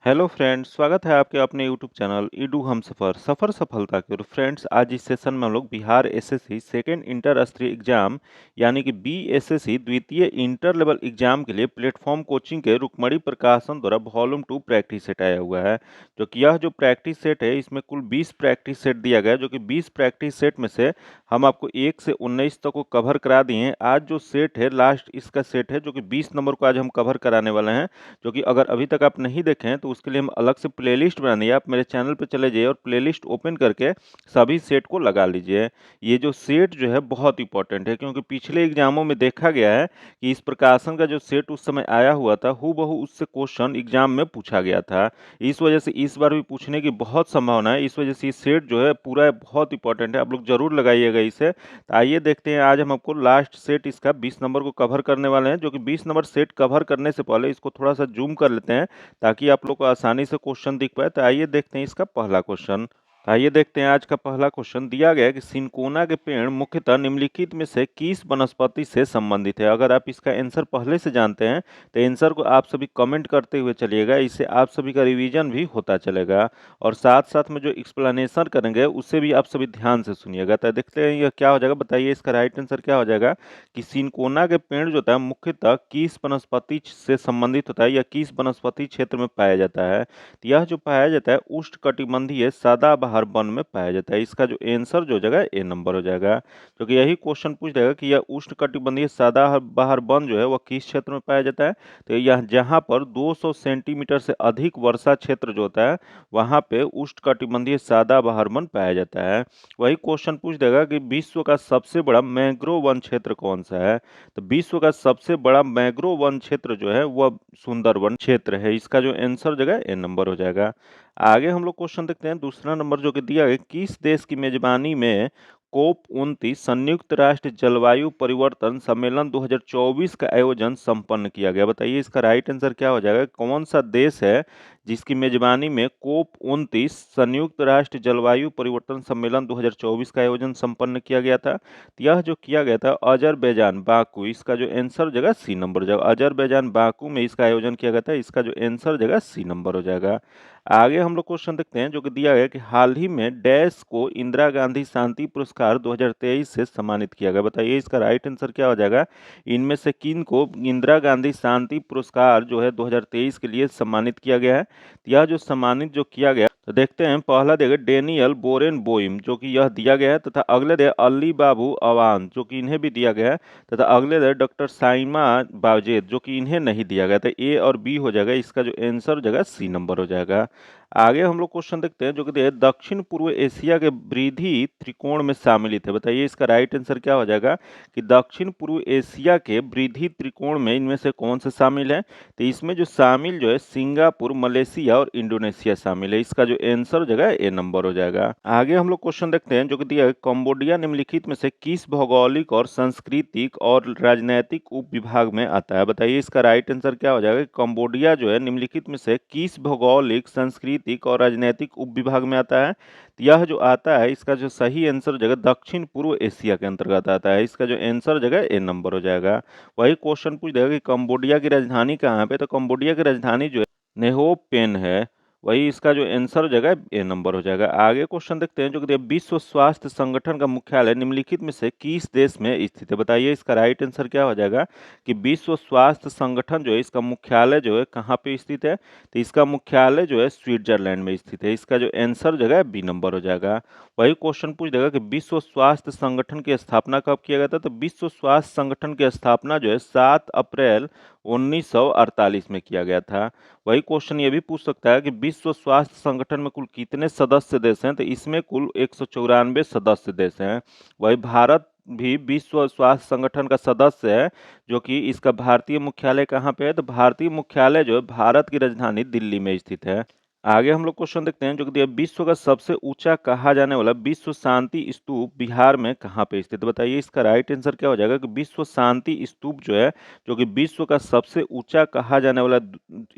Hello friends, स्वागत है आपके अपने यूट्यूब चैनल ईडू हमसफ़र सफ़र सफलता की ओर। फ्रेंड्स, आज इस सेशन में हम लोग बिहार एसएससी सेकेंड इंटर स्तरीय एग्जाम यानी कि बीएसएससी द्वितीय इंटर लेवल एग्जाम के लिए प्लेटफॉर्म कोचिंग के रुक्मणी प्रकाशन द्वारा वॉल्यूम 2 प्रैक्टिस सेट आया हुआ है। जो कि यह जो प्रैक्टिस सेट है इसमें कुल 20 प्रैक्टिस सेट दिया गया है, जो कि 20 प्रैक्टिस सेट में से हम आपको 1 से 19 तक को कवर करा दिए हैं। आज जो सेट है लास्ट इसका सेट है, जो कि 20 नंबर को आज हम कवर कराने वाले हैं। जो कि अगर अभी तक आप नहीं देखे हैं तो उसके लिए हम अलग से प्लेलिस्ट बना दिए। आप मेरे चैनल पे चले जाइए और प्लेलिस्ट ओपन करके सभी सेट को लगा लीजिए। ये जो सेट जो है बहुत इंपॉर्टेंट है, क्योंकि पिछले एग्जामों में देखा गया है कि इस प्रकाशन का जो सेट उस समय आया हुआ था हूबहू उससे क्वेश्चन एग्जाम में पूछा गया था। इस वजह से इस बार भी पूछने की बहुत संभावना है। इस वजह से ये सेट जो है पूरा बहुत इंपॉर्टेंट है, आप लोग जरूर लगाइएगा इसे। तो आइए देखते हैं, आज हम आपको लास्ट सेट इसका 20 नंबर को कवर करने वाले हैं। जो कि 20 नंबर सेट कवर करने से पहले इसको थोड़ा सा जूम कर लेते हैं ताकि आप लोग को आसानी से क्वेश्चन दिख पाए। तो आइए देखते हैं इसका पहला क्वेश्चन। आइए देखते हैं आज का पहला क्वेश्चन। दिया गया है कि सिनकोना के पेड़ मुख्यतः निम्नलिखित में से किस वनस्पति से संबंधित है। अगर आप इसका आंसर पहले से जानते हैं तो आंसर को आप सभी कमेंट करते हुए चलिएगा, इससे आप सभी का रिवीजन भी होता चलेगा। और साथ साथ में जो एक्सप्लेनेशन करेंगे उससे भी आप सभी ध्यान से सुनिएगा। तो देखते हैं यह क्या हो जाएगा, बताइए इसका राइट आंसर क्या हो जाएगा कि सिनकोना के पेड़ जो होता है मुख्यतः किस वनस्पति से संबंधित होता है या किस वनस्पति क्षेत्र में पाया जाता है। तो यह जो पाया जाता है उष्णकटिबंधीय सदाबहार वन में पाया जाता है। इसका जो आंसर जो हो जाएगा ए नंबर हो जाएगा। क्योंकि यही क्वेश्चन पूछ जाएगा कि यह उष्णकटिबंधीय सदाबहार वन जो है वह किस क्षेत्र में पाया जाता है। तो यह जहाँ पर 200 सेंटीमीटर से अधिक वर्षा क्षेत्र जो होता है वहाँ पे उष्णकटिबंधीय सदाबहार वन पाया जाता है। वही क्वेश्चन पूछ देगा कि विश्व का सबसे बड़ा मैंग्रोव वन क्षेत्र कौन सा है। तो विश्व का सबसे बड़ा मैंग्रोव वन क्षेत्र जो है वह सुंदरवन क्षेत्र है। इसका जो आंसर जगह ए नंबर हो जाएगा। आगे हम लोग क्वेश्चन देखते हैं दूसरा नंबर, जो कि दिया है किस देश की मेजबानी में कोप 29 संयुक्त राष्ट्र जलवायु परिवर्तन सम्मेलन 2024 का आयोजन संपन्न किया गया। बताइए इसका राइट आंसर क्या हो जाएगा। कौन सा देश है जिसकी मेजबानी में कोप 29 संयुक्त राष्ट्र जलवायु परिवर्तन सम्मेलन 2024 का आयोजन संपन्न किया गया था। तो यह जो किया गया था अजरबैजान बाकू। इसका जो आंसर जगह सी नंबर हो जाएगा। अजरबैजान बाकू में इसका आयोजन किया गया था। इसका जो आंसर जगह सी नंबर हो जाएगा। आगे हम लोग क्वेश्चन देखते हैं, जो कि दिया गया कि हाल ही में डैश को इंदिरा गांधी शांति पुरस्कार 2023 से सम्मानित किया गया। बताइए इसका राइट आंसर क्या हो जाएगा। इनमें से किन को इंदिरा गांधी शांति पुरस्कार जो है 2023 के लिए सम्मानित किया गया है। यह जो सम्मानित जो किया गया तो देखते हैं, पहला देगा डेनियल बोरेन बोइम जो कि यह दिया गया है, तथा अगले दे अली बाबू अवान जो कि इन्हें भी दिया गया है, तथा अगले दे डॉक्टर साइमा बावजेद जो कि इन्हें नहीं दिया गया। था ए और बी हो जाएगा। इसका जो आंसर हो जाएगा सी नंबर हो जाएगा। आगे हम लोग क्वेश्चन देखते हैं, जो कि दक्षिण पूर्व एशिया के वृद्धि त्रिकोण में सम्मिलित है। बताइए इसका राइट आंसर क्या हो जाएगा कि दक्षिण पूर्व एशिया के वृद्धि त्रिकोण में इनमें से कौन सा शामिल है। तो इसमें जो शामिल जो है सिंगापुर, मलेशिया और इंडोनेशिया शामिल है। इसका जो आंसर जगह ए नंबर हो जाएगा। आगे हम लोग क्वेश्चन देखते हैं, जो कि दिया है कंबोडिया निम्नलिखित में से किस भौगोलिक और सांस्कृतिक और राजनैतिक उप विभाग में आता है। बताइए इसका राइट आंसर क्या हो जाएगा। कंबोडिया जो है निम्नलिखित में से किस भौगोलिक, सांस्कृतिक और राजनैतिक उप विभाग में आता है। तो यह जो आता है इसका जो सही आंसर जगह दक्षिण पूर्व एशिया के अंतर्गत आता है। इसका जो आंसर जगह ए नंबर हो जाएगा। वही क्वेश्चन पूछ देगा कि कंबोडिया की राजधानी कहाँ पे। तो कंबोडिया की राजधानी जो है नेहो पेन है। वही इसका जो आंसर जगह ए नंबर हो जाएगा। आगे क्वेश्चन देखते हैं, जो कि विश्व स्वास्थ्य संगठन का मुख्यालय निम्नलिखित में से किस देश में स्थित है। बताइए इसका राइट आंसर क्या हो जाएगा कि विश्व स्वास्थ्य संगठन जो है इसका मुख्यालय जो है कहाँ पे स्थित है। तो इसका मुख्यालय जो है स्विट्जरलैंड में स्थित है। इसका जो आंसर जगह बी नंबर हो जाएगा। वही क्वेश्चन पूछ देगा कि विश्व स्वास्थ्य संगठन की स्थापना कब किया गया था। तो विश्व स्वास्थ्य संगठन की स्थापना जो है 7 अप्रैल 1948 में किया गया था। वही क्वेश्चन ये भी पूछ सकता है कि विश्व स्वास्थ्य संगठन में कुल कितने सदस्य देश हैं। तो इसमें कुल 194 सदस्य देश हैं। वही भारत भी विश्व स्वास्थ्य संगठन का सदस्य है, जो कि इसका भारतीय मुख्यालय कहाँ पे है। तो भारतीय मुख्यालय जो है भारत की राजधानी दिल्ली में स्थित है। आगे हम लोग क्वेश्चन देखते हैं जो कि दिया विश्व का सबसे ऊंचा कहा जाने वाला विश्व शांति स्तूप बिहार में कहाँ पे स्थित है? बताइए इसका राइट आंसर क्या हो जाएगा कि विश्व शांति स्तूप जो है, जो कि विश्व का सबसे ऊंचा कहा जाने वाला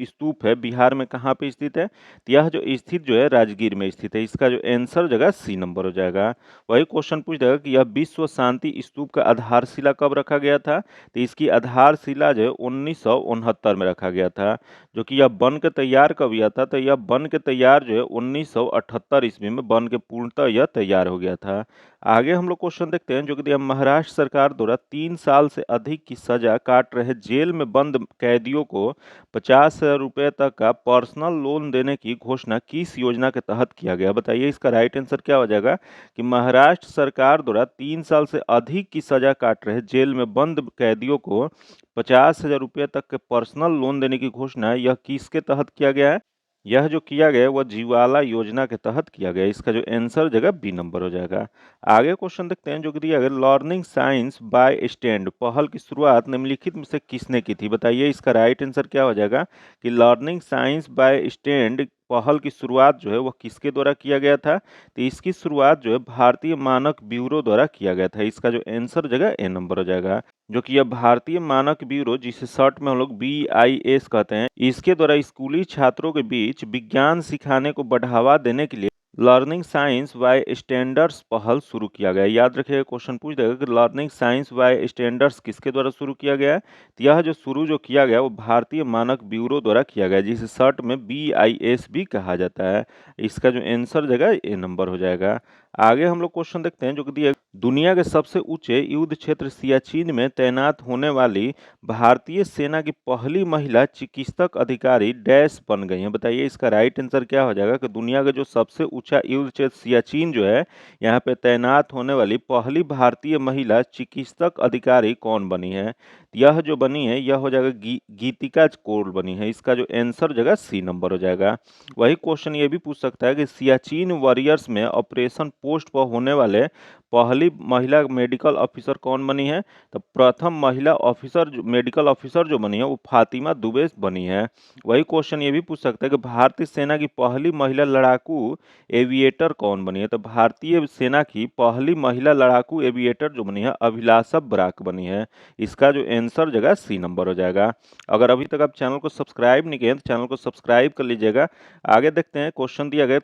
स्तूप है, बिहार में कहाँ पे स्थित है? तो यह जो स्थित जो है राजगीर में स्थित है। इसका जो आंसर जगह सी नंबर हो जाएगा। वही क्वेश्चन पूछ देगा कि यह विश्व शांति स्तूप का आधारशिला कब रखा गया था? तो इसकी आधारशिला जो है 1969 में रखा गया था। जो कि यह बन के तैयार कब हुआ था? तो यह बन के तैयार जो है 1978 ईस्वी में बन के पूर्णतः यह तैयार हो गया था। आगे हम लोग क्वेश्चन देखते हैं जो कि दिया महाराष्ट्र सरकार द्वारा 3 साल से अधिक की सजा काट रहे जेल में बंद कैदियों को 50,000 रुपये तक का पर्सनल लोन देने की घोषणा किस योजना के तहत किया गया? बताइए इसका राइट आंसर क्या हो जाएगा कि महाराष्ट्र सरकार द्वारा 3 साल से अधिक की सजा काट रहे जेल में बंद कैदियों को 50,000 रुपये तक के पर्सनल लोन देने की घोषणा यह किसके तहत किया गया है? यह जो किया गया है वह जीवाला योजना के तहत किया गया है। इसका जो आंसर जगह बी नंबर हो जाएगा। आगे क्वेश्चन देखते हैं जो कि दिया गया लर्निंग साइंस बाय स्टैंड पहल की शुरुआत निम्नलिखित में से किसने की थी? बताइए इसका राइट आंसर क्या हो जाएगा कि लर्निंग साइंस बाय स्टैंड पहल की शुरुआत जो है वह किसके द्वारा किया गया था? तो इसकी शुरुआत जो है भारतीय मानक ब्यूरो द्वारा किया गया था। इसका जो आंसर जगह ए नंबर हो जाएगा। जो कि यह भारतीय मानक ब्यूरो जिसे शॉर्ट में हम लोग BIS कहते हैं, इसके द्वारा स्कूली छात्रों के बीच विज्ञान सिखाने को बढ़ावा देने के लिए लर्निंग साइंस बाय स्टैंडर्ड्स पहल शुरू किया गया है। याद रखिएगा क्वेश्चन पूछ देगा कि लर्निंग साइंस बाय स्टैंडर्ड्स किसके द्वारा शुरू किया गया है? तो यह जो शुरू जो किया गया वो भारतीय मानक ब्यूरो द्वारा किया गया जिसे शॉर्ट में BIS भी कहा जाता है। इसका जो आंसर जगह ए नंबर हो जाएगा। आगे हम लोग क्वेश्चन देखते हैं जो कि दिया दुनिया के सबसे ऊंचे युद्ध क्षेत्र सियाचिन में तैनात होने वाली भारतीय सेना की पहली महिला चिकित्सक अधिकारी डैश बन गई हैं। बताइए इसका राइट आंसर क्या हो जाएगा कि दुनिया का जो सबसे ऊंचा युद्ध क्षेत्र सियाचिन जो है, यहाँ पे तैनात होने वाली पहली भारतीय महिला चिकित्सक अधिकारी कौन बनी है? यह जो बनी है यह हो जाएगा गीतिका कौर बनी है। इसका जो आंसर जगह सी नंबर हो जाएगा। वही क्वेश्चन ये भी पूछ सकता है कि सियाचिन वॉरियर्स में ऑपरेशन पोस्ट पर होने वाले पहली महिला मेडिकल ऑफिसर कौन बनी है? तो प्रथम महिला ऑफिसर मेडिकल ऑफिसर जो बनी है वो फातिमा दुबे बनी है। वही क्वेश्चन ये भी पूछ सकता है कि भारतीय सेना की पहली महिला लड़ाकू एविएटर कौन बनी है? तो भारतीय सेना की पहली महिला लड़ाकू एविएटर जो बनी है अभिलाषा बराक बनी है। इसका जो आंसर जगह सी नंबर हो जाएगा। अगर अभी तक आप चैनल को सब्सक्राइब नहीं किए तो चैनल को सब्सक्राइब कर लीजिएगा। आगे देखते हैं क्वेश्चन दिया गया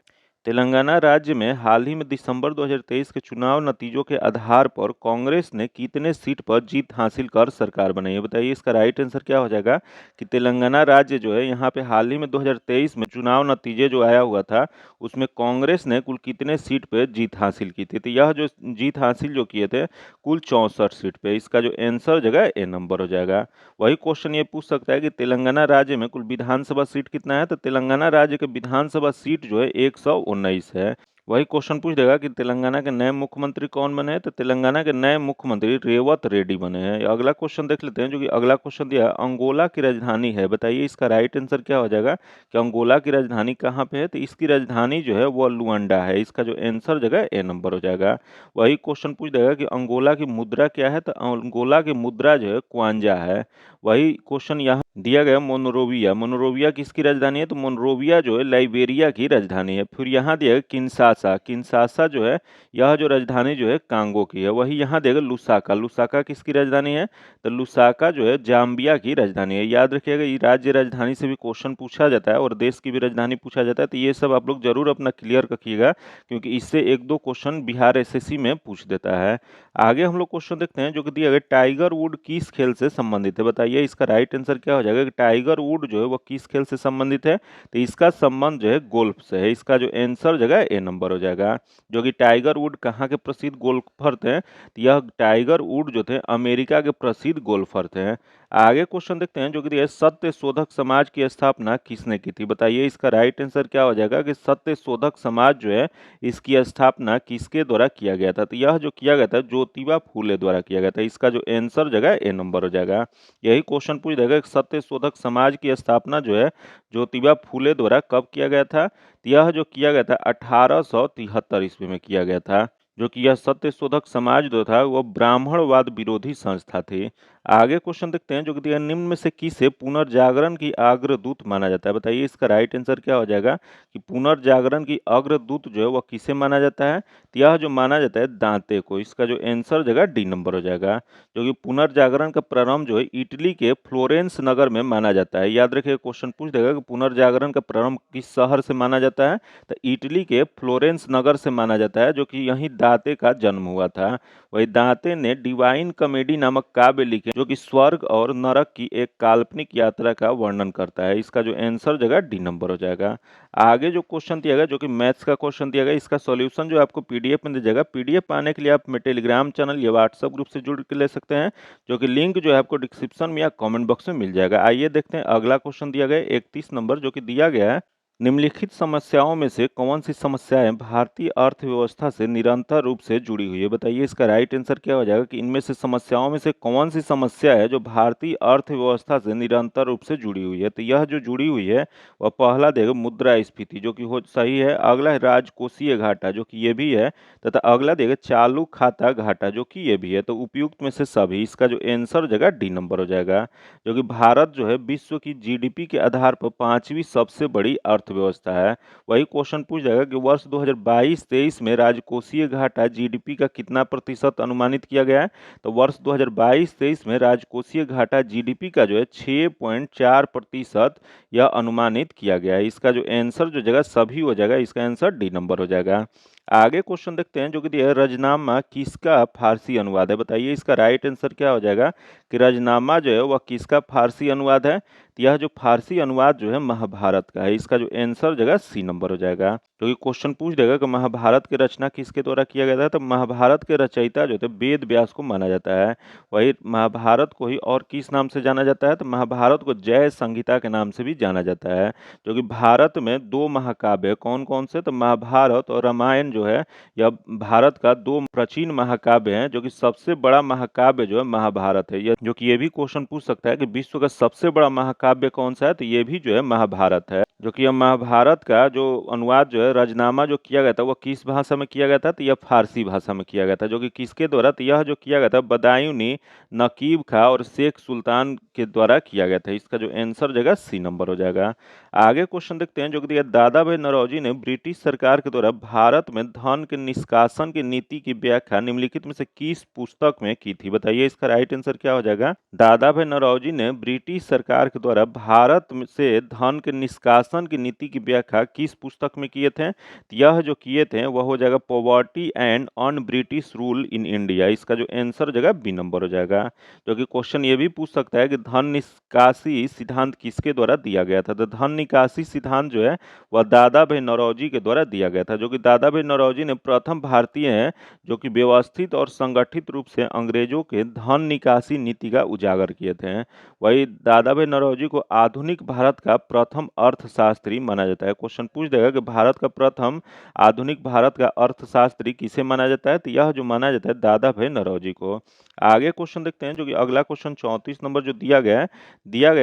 तेलंगाना राज्य में हाल ही में दिसंबर 2023 के चुनाव नतीजों के आधार पर कांग्रेस ने कितने सीट पर जीत हासिल कर सरकार बनाई है? बताइए इसका राइट आंसर क्या हो जाएगा कि तेलंगाना राज्य जो है यहाँ पे हाल ही में 2023 में चुनाव नतीजे जो आया हुआ था उसमें कांग्रेस ने कुल कितने सीट पे जीत हासिल की थी? तो यह जो जीत हासिल जो किए थे कुल 64 सीट पे। इसका जो आंसर जगह ए नंबर हो जाएगा। वही क्वेश्चन ये पूछ सकता है कि तेलंगाना राज्य में कुल विधानसभा सीट कितना है? तो तेलंगाना राज्य के विधानसभा सीट जो है 119 है। वही क्वेश्चन पूछ देगा कि तेलंगाना के नए मुख्यमंत्री कौन बने हैं? तो तेलंगाना के नए मुख्यमंत्री रेवत रेड्डी बने हैं। अगला क्वेश्चन देख लेते हैं जो कि अगला क्वेश्चन दिया है अंगोला की राजधानी है। बताइए इसका राइट आंसर क्या हो जाएगा कि अंगोला की राजधानी कहाँ पे है? तो इसकी राजधानी जो है वो लुआंडा है। इसका जो आंसर जगह ए नंबर हो जाएगा। वही क्वेश्चन पूछ देगा कि अंगोला की मुद्रा क्या है? तो अंगोला की मुद्रा जो है क्वांजा है। वही क्वेश्चन यहाँ दिया गया मोनरोविया। मोनरोविया किसकी राजधानी है? तो मोनरोविया जो है लाइबेरिया की राजधानी है। फिर यहाँ दिया गया किन्शासा। किन्शासा जो है यह जो राजधानी जो है कांगो की है। वही यहाँ दिया गया लुसाका। लुसाका किसकी राजधानी है? तो लुसाका जो है जाम्बिया की राजधानी है। याद रखिएगा ये राज्य राजधानी से भी क्वेश्चन पूछा जाता है और देश की भी राजधानी पूछा जाता है। तो ये सब आप लोग जरूर अपना क्लियर रखिएगा क्योंकि इससे एक दो क्वेश्चन बिहार SSC में पूछ देता है। आगे हम लोग क्वेश्चन देखते हैं जो कि दिया गया टाइगर वुड किस खेल से संबंधित है? बताइए इसका राइट आंसर क्या हो जाएगा कि टाइगर वुड जो है वो किस खेल से संबंधित है? तो इसका संबंध जो है गोल्फ से है। इसका जो आंसर जगह ए नंबर हो जाएगा। जो कि टाइगर वुड कहाँ के प्रसिद्ध गोल्फर थे? तो यह टाइगर वुड जो थे अमेरिका के प्रसिद्ध गोल्फर थे। आगे क्वेश्चन देखते हैं जो कि दिया है सत्य शोधक समाज की स्थापना किसने की थी? बताइए इसका राइट आंसर क्या हो जाएगा कि सत्य शोधक समाज जो है इसकी स्थापना किसके द्वारा किया गया था? तो यह जो किया गया था ज्योतिबा फूले द्वारा किया गया था। इसका जो आंसर जगह ए नंबर हो जाएगा। यही क्वेश्चन पूछ देगा कि सत्य शोधक समाज की स्थापना जो है ज्योतिबा फूले द्वारा कब किया गया था? तो यह जो किया गया था 1873 ईस्वी में किया गया था। जो कि यह सत्य शोधक समाज जो था वो ब्राह्मणवाद विरोधी संस्था थी। आगे क्वेश्चन देखते हैं जो कि दिया है, निम्न में से किसे पुनर्जागरण की अग्रदूत माना जाता है? बताइए इसका राइट आंसर क्या हो जाएगा कि पुनर्जागरण की अग्रदूत जो है वह किसे माना जाता है? तो यह जो माना जाता है दांते को। इसका जो आंसर जगह डी नंबर हो जाएगा। जो कि पुनर्जागरण का प्रारंभ जो है इटली के फ्लोरेंस नगर में माना जाता है। याद रखिए क्वेश्चन पूछ देगा कि पुनर्जागरण का प्रारंभ किस शहर से माना जाता है? तो इटली के फ्लोरेंस नगर से माना जाता है, जो कि यहीं दांते का जन्म हुआ था। वही दांते ने डिवाइन कॉमेडी नामक काव्य लिखे जो कि स्वर्ग और नरक की एक काल्पनिक यात्रा का वर्णन करता है। इसका जो आंसर जगह डी नंबर हो जाएगा। आगे जो क्वेश्चन दिया गया जो कि मैथ्स का क्वेश्चन दिया गया, इसका सॉल्यूशन जो आपको पीडीएफ में दे जाएगा। पीडीएफ पाने के लिए आप मेरे टेलीग्राम चैनल या व्हाट्सएप ग्रुप से जुड़ के ले सकते हैं, जो कि लिंक जो है आपको डिस्क्रिप्शन में या कमेंट बॉक्स में मिल जाएगा। आइए देखते हैं अगला क्वेश्चन दिया गया 31 नंबर, जो कि दिया गया है, निम्नलिखित समस्याओं में से कौन सी समस्याएं भारतीय अर्थव्यवस्था से निरंतर रूप से जुड़ी हुई है? बताइए इसका राइट आंसर क्या हो जाएगा कि इनमें से समस्याओं में से कौन सी समस्या है जो भारतीय अर्थव्यवस्था से निरंतर रूप से जुड़ी हुई है? तो यह जो जुड़ी हुई है वह पहला देगा मुद्रास्फीति, जो कि हो सही है। अगला है राजकोषीय घाटा, जो कि ये भी है। तथा अगला देगा चालू खाता घाटा, जो कि ये भी है। तो उपयुक्त में से सभी, इसका जो आंसर जगह डी नंबर हो जाएगा। जो कि भारत जो है विश्व की जीडीपी के आधार पर पांचवी सबसे बड़ी अर्थव्यवस्था है। वही क्वेश्चन पूछ जाएगा कि वर्ष 2022-23 में राजकोषीय घाटा जीडीपी का कितना प्रतिशत अनुमानित किया गया है? तो वर्ष 2022-23 में राजकोषीय घाटा जीडीपी का जो है 6.4% यह अनुमानित किया गया है। इसका जो आंसर जो जगह सभी हो जाएगा, इसका आंसर डी नंबर हो जाएगा। आगे क्वेश्चन देखते हैं जो कि दिया है, रजनामा किसका फारसी अनुवाद है? बताइए इसका राइट आंसर क्या हो जाएगा कि रजनामा जो है वह किसका फारसी अनुवाद है? तो यह जो फारसी अनुवाद जो है महाभारत का है। इसका जो आंसर जगह सी नंबर हो जाएगा। क्योंकि क्वेश्चन पूछ देगा कि महाभारत की रचना किसके द्वारा किया गया था, तो महाभारत के रचयिता जो थे वेद व्यास को माना जाता है। वही महाभारत को ही और किस नाम से जाना जाता है? तो महाभारत को जय संहिता के नाम से भी जाना जाता है। जो कि भारत में दो महाकाव्य कौन कौन से? तो महाभारत और रामायण जो है यह भारत का दो प्राचीन महाकाव्य हैं। जो कि सबसे बड़ा महाकाव्य जो है महाभारत है। यह जो कि ये भी क्वेश्चन पूछ सकता है कि विश्व का सबसे बड़ा महाकाव्य कौन सा है? तो ये भी जो है महाभारत है। जो कि यह महाभारत का जो अनुवाद जो है रजनामा जो किया गया था वह किस भाषा में किया गया था? तो यह फारसी भाषा में किया गया था। जो कि किसके द्वारा? तो यह जो किया गया था बदायूनी, नकीब खां और शेख सुल्तान के द्वारा किया गया था। इसका जो आंसर जगह सी नंबर हो जाएगा। आगे क्वेश्चन देखते हैं जो कि दिया, दादा भाई नौरोजी ने ब्रिटिश सरकार के द्वारा भारत में धन के निष्कासन की नीति की व्याख्या निम्नलिखित में से किस पुस्तक में की थी? बताइए इसका राइट आंसर क्या हो जाएगा। दादा भाई नौरोजी ने ब्रिटिश सरकार के द्वारा भारत से धन के निष्कासन की नीति की व्याख्या किस पुस्तक में किए थे? तो यह जो किए थे वह हो जाएगा poverty and on British rule in India. इसका जो आंसर जगह बी नंबर हो जाएगा। जो कि क्वेश्चन ये भी पूछ सकता है कि धन निकासी सिद्धांत किसके द्वारा दिया गया था? तो धन निकासी सिद्धांत जो है वह दादा भाई नौरोजी के द्वारा दिया गया था। जो कि दादा भाई नौरोजी ने प्रथम भारतीय हैं जो कि व्यवस्थित और संगठित रूप से अंग्रेजों के धन निकासी नीति का उजागर किए थे। वही दादा भाई नौरोजी को आधुनिक भारत का प्रथम अर्थशास्त्री माना जाता है। क्वेश्चन पूछ देगा कि भारत का प्रथम आधुनिक भारत का अर्थशास्त्री किसे माना जाता है? तो यह जो माना जाता है दादा भाई नौरोजी को। आगे क्वेश्चन देखते हैं जो कि अगला क्वेश्चन 34 नंबर जो दिया गया है,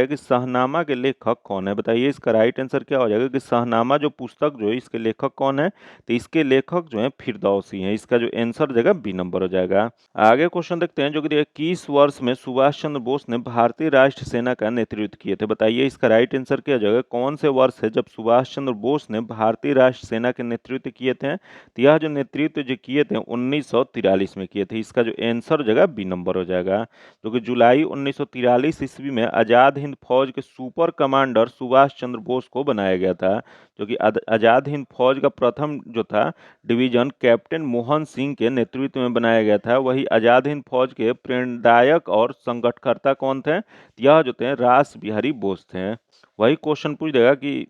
कि शहनामा के लेखक कौन है? बताइए इसका राइट आंसर क्या हो जाएगा कि शहनामा जो पुस्तक जो है इसके लेखक कौन है? तो इसके लेखक जो है फिरदौसी हैं। इसका जो आंसर जगह बी नंबर हो जाएगा। आगे क्वेश्चन देखते हैं जो कि किस वर्ष में सुभाष चंद्र बोस ने भारतीय राष्ट्र सेना का नेतृत्व किए थे? बताइए इसका राइट आंसर क्या हो जाएगा। कौन से वर्ष है जब सुभाष चंद्र बोस ने भारतीय राष्ट्र सेना के नेतृत्व किए थे? तो यह जो नेतृत्व जो किए थे 1943 में किए थे। इसका जो आंसर जगह बी नंबर हो जाएगा। जो कि जुलाई 1943 ईस्वी में आजाद हिंद फौज के सुपर कमांडर सुभाष चंद्र बोस को बनाया गया था। जो कि आजाद हिंद फौज का प्रथम जो था डिवीजन कैप्टन मोहन सिंह के नेतृत्व में बनाया गया था। वही आजाद हिंद फौज के प्रेरणादायक और संगठनकर्ता कौन थे? यह जो थे रास बिहारी बोस थे। वही क्वेश्चन पूछ देगा कि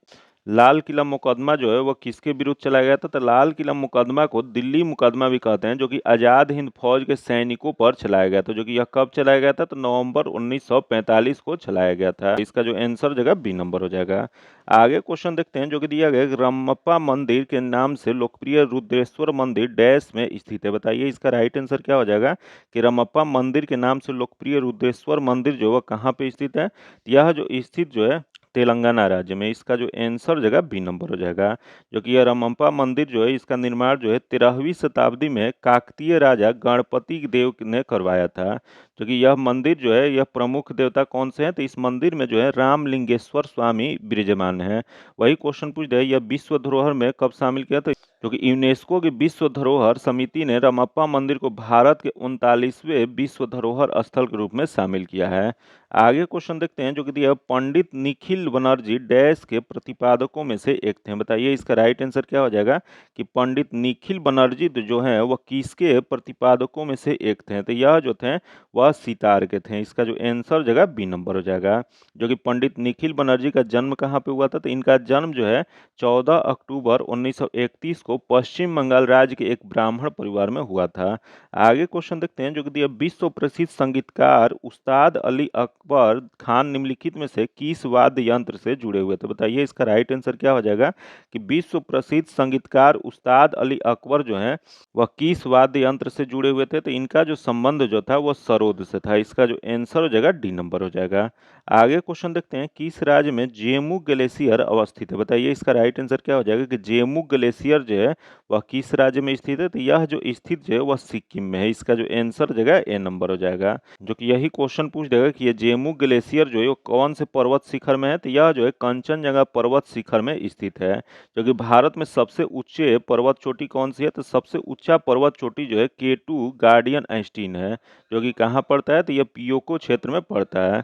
लाल किला मुकदमा जो है वह किसके विरुद्ध चलाया गया था? तो लाल किला मुकदमा को दिल्ली मुकदमा भी कहते हैं, जो कि आजाद हिंद फौज के सैनिकों पर चलाया गया था। जो कि यह कब चलाया गया था? तो नवंबर 1945 को चलाया गया था। इसका जो आंसर जगह बी नंबर हो जाएगा। आगे क्वेश्चन देखते हैं जो कि दिया गया, रमप्पा मंदिर के नाम से लोकप्रिय रुद्रेश्वर मंदिर डैश में स्थित है। बताइए इसका राइट आंसर क्या हो जाएगा कि रमप्पा मंदिर के नाम से लोकप्रिय रुद्रेश्वर मंदिर जो वह कहाँ पे स्थित है? यह जो स्थित जो है तेलंगाना राज्य में। इसका जो आंसर जगह बी नंबर हो जाएगा। जो कि यह रमप्पा मंदिर जो है इसका निर्माण जो है 13वीं शताब्दी में काकतीय राजा गणपति देव ने करवाया था। क्योंकि यह मंदिर जो है, यह प्रमुख देवता कौन से हैं, तो इस मंदिर में जो है रामलिंगेश्वर स्वामी विराजमान है। वही क्वेश्चन पूछ रहे हैं, यह विश्व धरोहर में कब शामिल किया, तो क्योंकि यूनेस्को की विश्व धरोहर समिति ने रमप्पा मंदिर को भारत के 39वें विश्व धरोहर स्थल के रूप में शामिल किया है। आगे क्वेश्चन देखते हैं जो कि दिया है, पंडित निखिल बनर्जी डैश के प्रतिपादकों में से एक थे। बताइए इसका राइट आंसर क्या हो जाएगा कि पंडित निखिल बनर्जी जो है वह किसके प्रतिपादकों में से एक थे, तो यह जो थे वह सितार के थे। इसका जो आंसर जगह बी नंबर हो जाएगा। जो कि पंडित निखिल बनर्जी का जन्म कहाँ पे हुआ था, तो इनका जन्म जो है 14 अक्टूबर 1931 को पश्चिम बंगाल राज्य के एक ब्राह्मण परिवार में हुआ था। आगे क्वेश्चन देखते हैं जो कि दिया, विश्व प्रसिद्ध संगीतकार उस्ताद अली अकबर खान निम्नलिखित में से किस वाद्य यंत्र से जुड़े हुए थे। बताइए इसका राइट आंसर क्या हो जाएगा कि विश्व प्रसिद्ध संगीतकार उस्ताद अली अकबर जो हैं वह किस वाद्य यंत्र से जुड़े हुए थे, तो इनका जो संबंध जो था वह सरोद से था। इसका जो आंसर हो जाएगा डी नंबर हो जाएगा। आगे क्वेश्चन देखते हैं, किस राज्य में जेमू ग्लेशियर अवस्थित है। बताइए इसका राइट आंसर क्या हो जाएगा कि जेमू ग्लेशियर जो है वह किस राज्य में स्थित है, तो यह जो स्थित जो है वह सिक्किम में है। इसका जो आंसर जगह ए नंबर हो जाएगा। जो कि यही क्वेश्चन पूछ देगा कि ये जेमू ग्लेशियर जो है वो कौन से पर्वत शिखर में है, तो यह जो है कंचनजंगा पर्वत शिखर में स्थित है। जो कि भारत में सबसे ऊंचे पर्वत चोटी कौन सी है, तो सबसे ऊंचा पर्वत चोटी जो है K2 गार्डियन आइंस्टीन है, जो कि कहाँ पड़ता है, तो यह पियोको क्षेत्र में पड़ता है।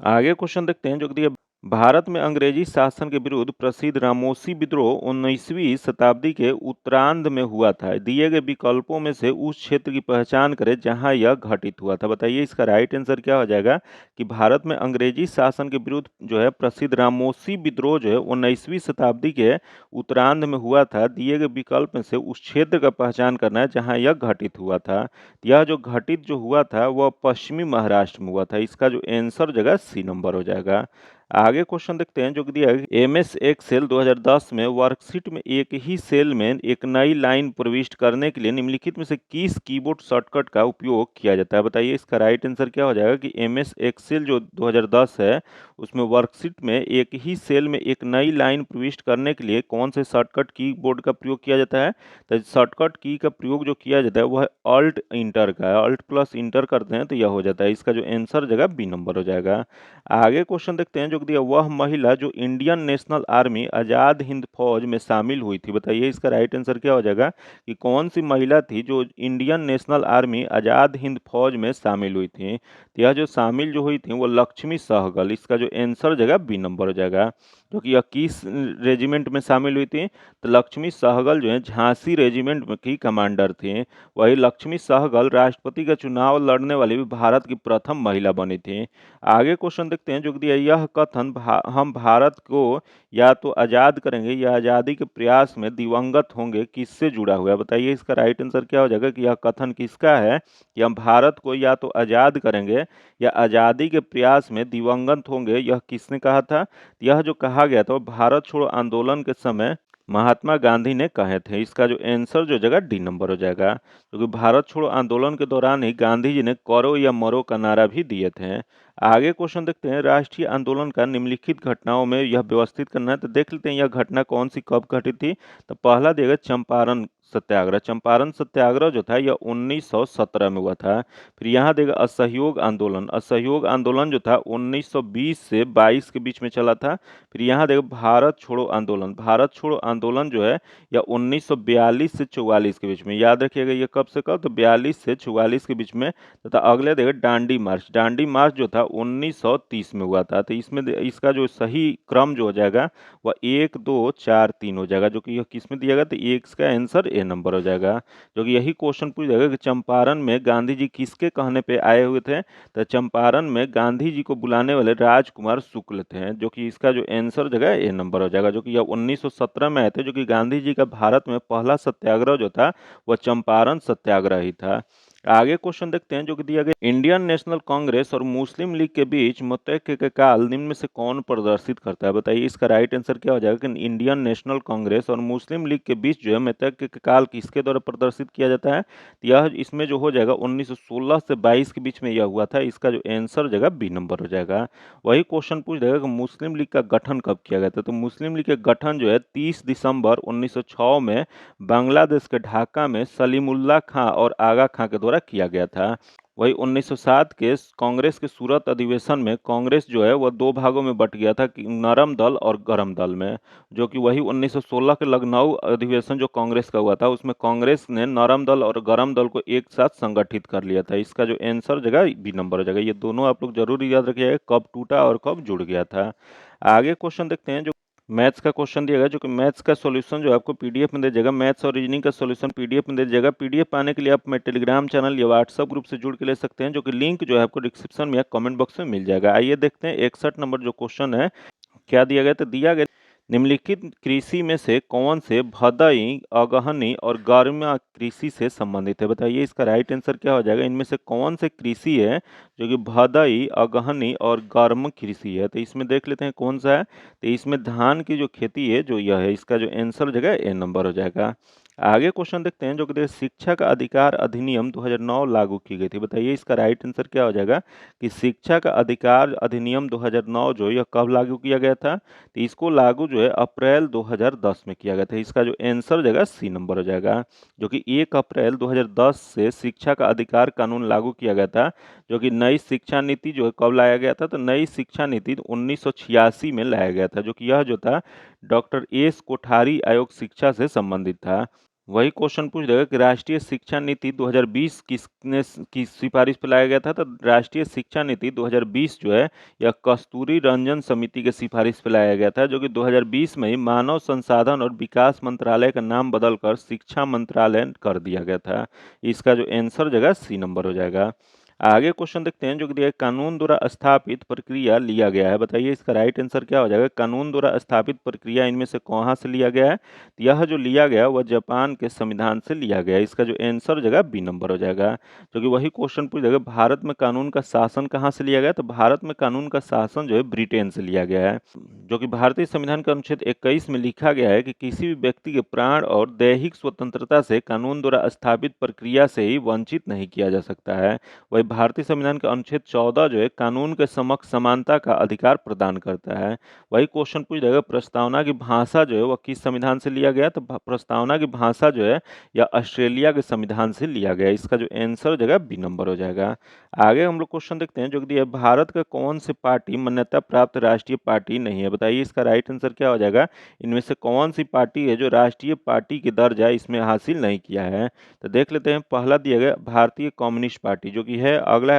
आगे क्वेश्चन देखते हैं जो कि दिया, भारत में अंग्रेजी शासन के विरुद्ध प्रसिद्ध रामोसी विद्रोह 19वीं शताब्दी के उत्तरार्ध में हुआ था। दिए गए विकल्पों में से उस क्षेत्र की पहचान करें जहां यह घटित हुआ था। बताइए इसका राइट आंसर क्या हो जाएगा कि भारत में अंग्रेजी शासन के विरुद्ध जो है प्रसिद्ध रामोसी विद्रोह जो है 19वीं शताब्दी के उत्तरार्ध में हुआ था। दिए गए विकल्प में से उस क्षेत्र का पहचान करना है जहाँ यह घटित हुआ था। यह जो घटित जो हुआ था वह पश्चिमी महाराष्ट्र में हुआ था। इसका जो आंसर जगह सी नंबर हो जाएगा। आगे क्वेश्चन देखते हैं जो कि दिया है, एमएस एक्सेल 2010 में वर्कशीट में एक ही सेल में एक नई लाइन प्रविष्ट करने के लिए निम्नलिखित में से किस कीबोर्ड शॉर्टकट का उपयोग किया जाता है। बताइए इसका राइट आंसर क्या हो जाएगा कि एमएस एक्सेल जो 2010 है उसमें वर्कशीट में एक ही सेल में एक नई लाइन प्रविष्ट करने के लिए कौन से शॉर्टकट कीबोर्ड का प्रयोग किया जाता है, तो शॉर्टकट की का प्रयोग जो किया जाता है वह ऑल्ट इंटर का है। ऑल्ट प्लस इंटर करते हैं तो यह हो जाता है। इसका जो आंसर जगह बी नंबर हो जाएगा। आगे क्वेश्चन देखते हैं जो कि दिया, वह महिला जो Indian national army Azad Hind फौज में शामिल हुई थी। बताइए इसका राइट आंसर क्या हो जाएगा कि कौन सी महिला थी जो Indian national army Azad Hind फौज में शामिल हुई थी, तो यह जो शामिल जो हुई थी वो लक्ष्मी सहगल। इसका जो आंसर जगह बी नंबर हो जाएगा। जो कि यह किस रेजिमेंट में शामिल हुई थी, तो लक्ष्मी सहगल जो है झांसी रेजिमेंट में की कमांडर थी। वही लक्ष्मी सहगल राष्ट्रपति का चुनाव लड़ने वाली भी भारत की प्रथम महिला बनी थी। आगे क्वेश्चन देखते हैं जो कि दिया, यह कथन हम भारत को या तो आज़ाद करेंगे या आज़ादी के प्रयास में दिवंगत होंगे किससे जुड़ा हुआ है। बताइए इसका राइट आंसर क्या हो जाएगा कि यह कथन किसका है कि हम भारत को या तो आज़ाद करेंगे या आज़ादी के प्रयास में दिवंगत होंगे, यह किसने कहा था। यह जो कहा गया था वो भारत छोड़ो आंदोलन के समय महात्मा गांधी ने कहे थे। इसका जो आंसर जो जगह डी नंबर हो जाएगा, क्योंकि भारत छोड़ो आंदोलन के दौरान ही गांधी जी ने करो या मरो का नारा भी दिए थे। आगे क्वेश्चन देखते हैं, राष्ट्रीय आंदोलन का निम्नलिखित घटनाओं में यह व्यवस्थित करना है, तो देख लेते हैं यह घटना कौन सी कब घटित थी। तो पहला देगा चंपारण सत्याग्रह। चंपारण सत्याग्रह जो था यह 1917 में हुआ था। फिर यहाँ देगा असहयोग आंदोलन। असहयोग आंदोलन जो था 1920 से 22 के बीच में चला था। फिर यहाँ देखो भारत छोड़ो आंदोलन। भारत छोड़ो आंदोलन जो है यह 1942 से 44 के बीच में। याद रखिएगा ये कब से कब, तो 42 से 44 के बीच में। तथा अगले देखो दांडी मार्च। दांडी मार्च जो था 1930 में हुआ था। तो इसमें इसका जो सही क्रम जो हो जाएगा वह 1 2 4 3 हो जाएगा। जो कि यह किस में दिया गया, तो एक का आंसर ए नंबर हो जाएगा। जो कि यही क्वेश्चन पूछ जाएगा कि चंपारण में गांधी जी किसके कहने पे आए हुए थे, तो चंपारण में गांधी जी को बुलाने वाले राजकुमार शुक्ल थे। जो कि इसका जो आंसर जगह ए नंबर हो जाएगा। जो कि यह 1917 में आए थे। जो कि गांधी जी का भारत में पहला सत्याग्रह जो था वह चंपारण सत्याग्रह ही था। आगे क्वेश्चन देखते हैं जो कि दिया गया, इंडियन नेशनल कांग्रेस और मुस्लिम लीग के बीच मतैक्य के काल निम्न में से कौन प्रदर्शित करता है। बताइए इसका राइट आंसर क्या हो जाएगा कि इंडियन नेशनल कांग्रेस और मुस्लिम लीग के बीच जो है मतैक्य के काल किसके द्वारा प्रदर्शित किया जाता है, तो यह इसमें जो हो जाएगा 1916 से 22 के बीच में यह हुआ था। इसका जो आंसर जगह बी नंबर हो जाएगा। वही क्वेश्चन पूछ देगा कि मुस्लिम लीग का गठन कब किया गया था, तो मुस्लिम लीग का गठन जो है 30 दिसंबर 1906 में बांग्लादेश के ढाका में सलीमुल्लाह खां और आगा खां के द्वारा किया गया था। वही 1907 के कांग्रेस के सूरत अधिवेशन में कांग्रेस जो है वह दो भागों में बट गया था कि नरम दल और गरम दल में, जो कि वही 1916 के लखनऊ अधिवेशन जो कांग्रेस का हुआ था उसमें कांग्रेस ने नरम दल और गरम दल को एक साथ संगठित कर लिया था। इसका जो आंसर जगह बी नंबर हो जाएगा। ये दोनों आप लोग जरूर याद रखिएगा, कब टूटा और कब जुड़ गया था। आगे क्वेश्चन देखते हैं जो मैथ्स का क्वेश्चन दिया गया, जो कि मैथ्स का सॉल्यूशन जो है आपको पीडीएफ में दे जाएगा। मैथ्स और रीजनिंग का सॉल्यूशन पीडीएफ में दे जाएगा। पीडीएफ पाने के लिए आप मेरे टेलीग्राम चैनल या व्हाट्सएप ग्रुप से जुड़ के ले सकते हैं, जो कि लिंक जो है आपको डिस्क्रिप्शन में या कमेंट बॉक्स में मिल जाएगा। आइए देखते हैं 61 नंबर जो क्वेश्चन है क्या दिया गया। तो दिया गया निम्नलिखित कृषि में से कौन से भदई, अगहनी और गर्म कृषि से संबंधित है। बताइए इसका राइट आंसर क्या हो जाएगा। इनमें से कौन से कृषि है जो कि भदई, अगहनी और गर्म कृषि है। तो इसमें देख लेते हैं कौन सा है। तो इसमें धान की जो खेती है जो यह है, इसका जो आंसर हो जाएगा ए नंबर हो जाएगा। आगे क्वेश्चन देखते हैं जो कि शिक्षा का अधिकार अधिनियम 2009 लागू की गई थी। बताइए इसका राइट आंसर क्या हो जाएगा कि शिक्षा का अधिकार अधिनियम 2009 जो यह कब लागू किया गया था। तो इसको लागू जो है अप्रैल 2010 में किया गया था। इसका जो आंसर हो जाएगा सी नंबर हो जाएगा, जो कि 1 अप्रैल 2010 से शिक्षा का अधिकार कानून लागू किया गया था। जो कि नई शिक्षा नीति जो है कब लाया गया था। तो नई शिक्षा नीति 1986 में लाया गया था, जो कि यह जो था डॉक्टर एस कोठारी आयोग शिक्षा से संबंधित था। वही क्वेश्चन पूछ देगा कि राष्ट्रीय शिक्षा नीति 2020 किसने की सिफारिश पे लाया गया था। तो राष्ट्रीय शिक्षा नीति 2020 जो है यह कस्तूरी रंजन समिति के सिफारिश पे लाया गया था, जो कि 2020 में ही मानव संसाधन और विकास मंत्रालय का नाम बदलकर शिक्षा मंत्रालय कर दिया गया था। इसका जो आंसर जगह सी नंबर हो जाएगा। आगे क्वेश्चन देखते हैं जो कि दिया है, कानून द्वारा स्थापित प्रक्रिया लिया गया है। बताइए इसका राइट आंसर क्या हो जाएगा। कानून द्वारा स्थापित प्रक्रिया इनमें से कहाँ से लिया गया है। यह जो लिया गया वह जापान के संविधान से लिया गया। इसका जो आंसर जगह बी नंबर हो जाएगा, जो कि वही क्वेश्चन पूछ देगा भारत में कानून का शासन कहाँ से लिया गया। तो भारत में कानून का शासन जो है ब्रिटेन से लिया गया है। जो कि भारतीय संविधान के अनुच्छेद 21 में लिखा गया है कि किसी भी व्यक्ति के प्राण और दैहिक स्वतंत्रता से कानून द्वारा स्थापित प्रक्रिया से ही वंचित नहीं किया जा सकता है। वही भारतीय संविधान का अनुच्छेद 14 जो है कानून के समक्ष समानता का अधिकार प्रदान करता है। वही क्वेश्चन पूछ देगा प्रस्तावना की भाषा जो है वह किस संविधान से लिया गया। तो प्रस्तावना की भाषा जो है या ऑस्ट्रेलिया के संविधान से लिया गया। इसका जो आंसर हो जाएगा बी नंबर हो जाएगा। आगे हम लोग क्वेश्चन देखते हैं जो कि दिया है, भारत का कौन से पार्टी मान्यता प्राप्त राष्ट्रीय पार्टी नहीं है। बताइए इसका राइट आंसर क्या हो जाएगा। इनमें से कौन सी पार्टी है जो राष्ट्रीय पार्टी की दर्जा इसमें हासिल नहीं किया है। तो देख लेते हैं। पहला दिया गया भारतीय कम्युनिस्ट पार्टी जो कि है। अगला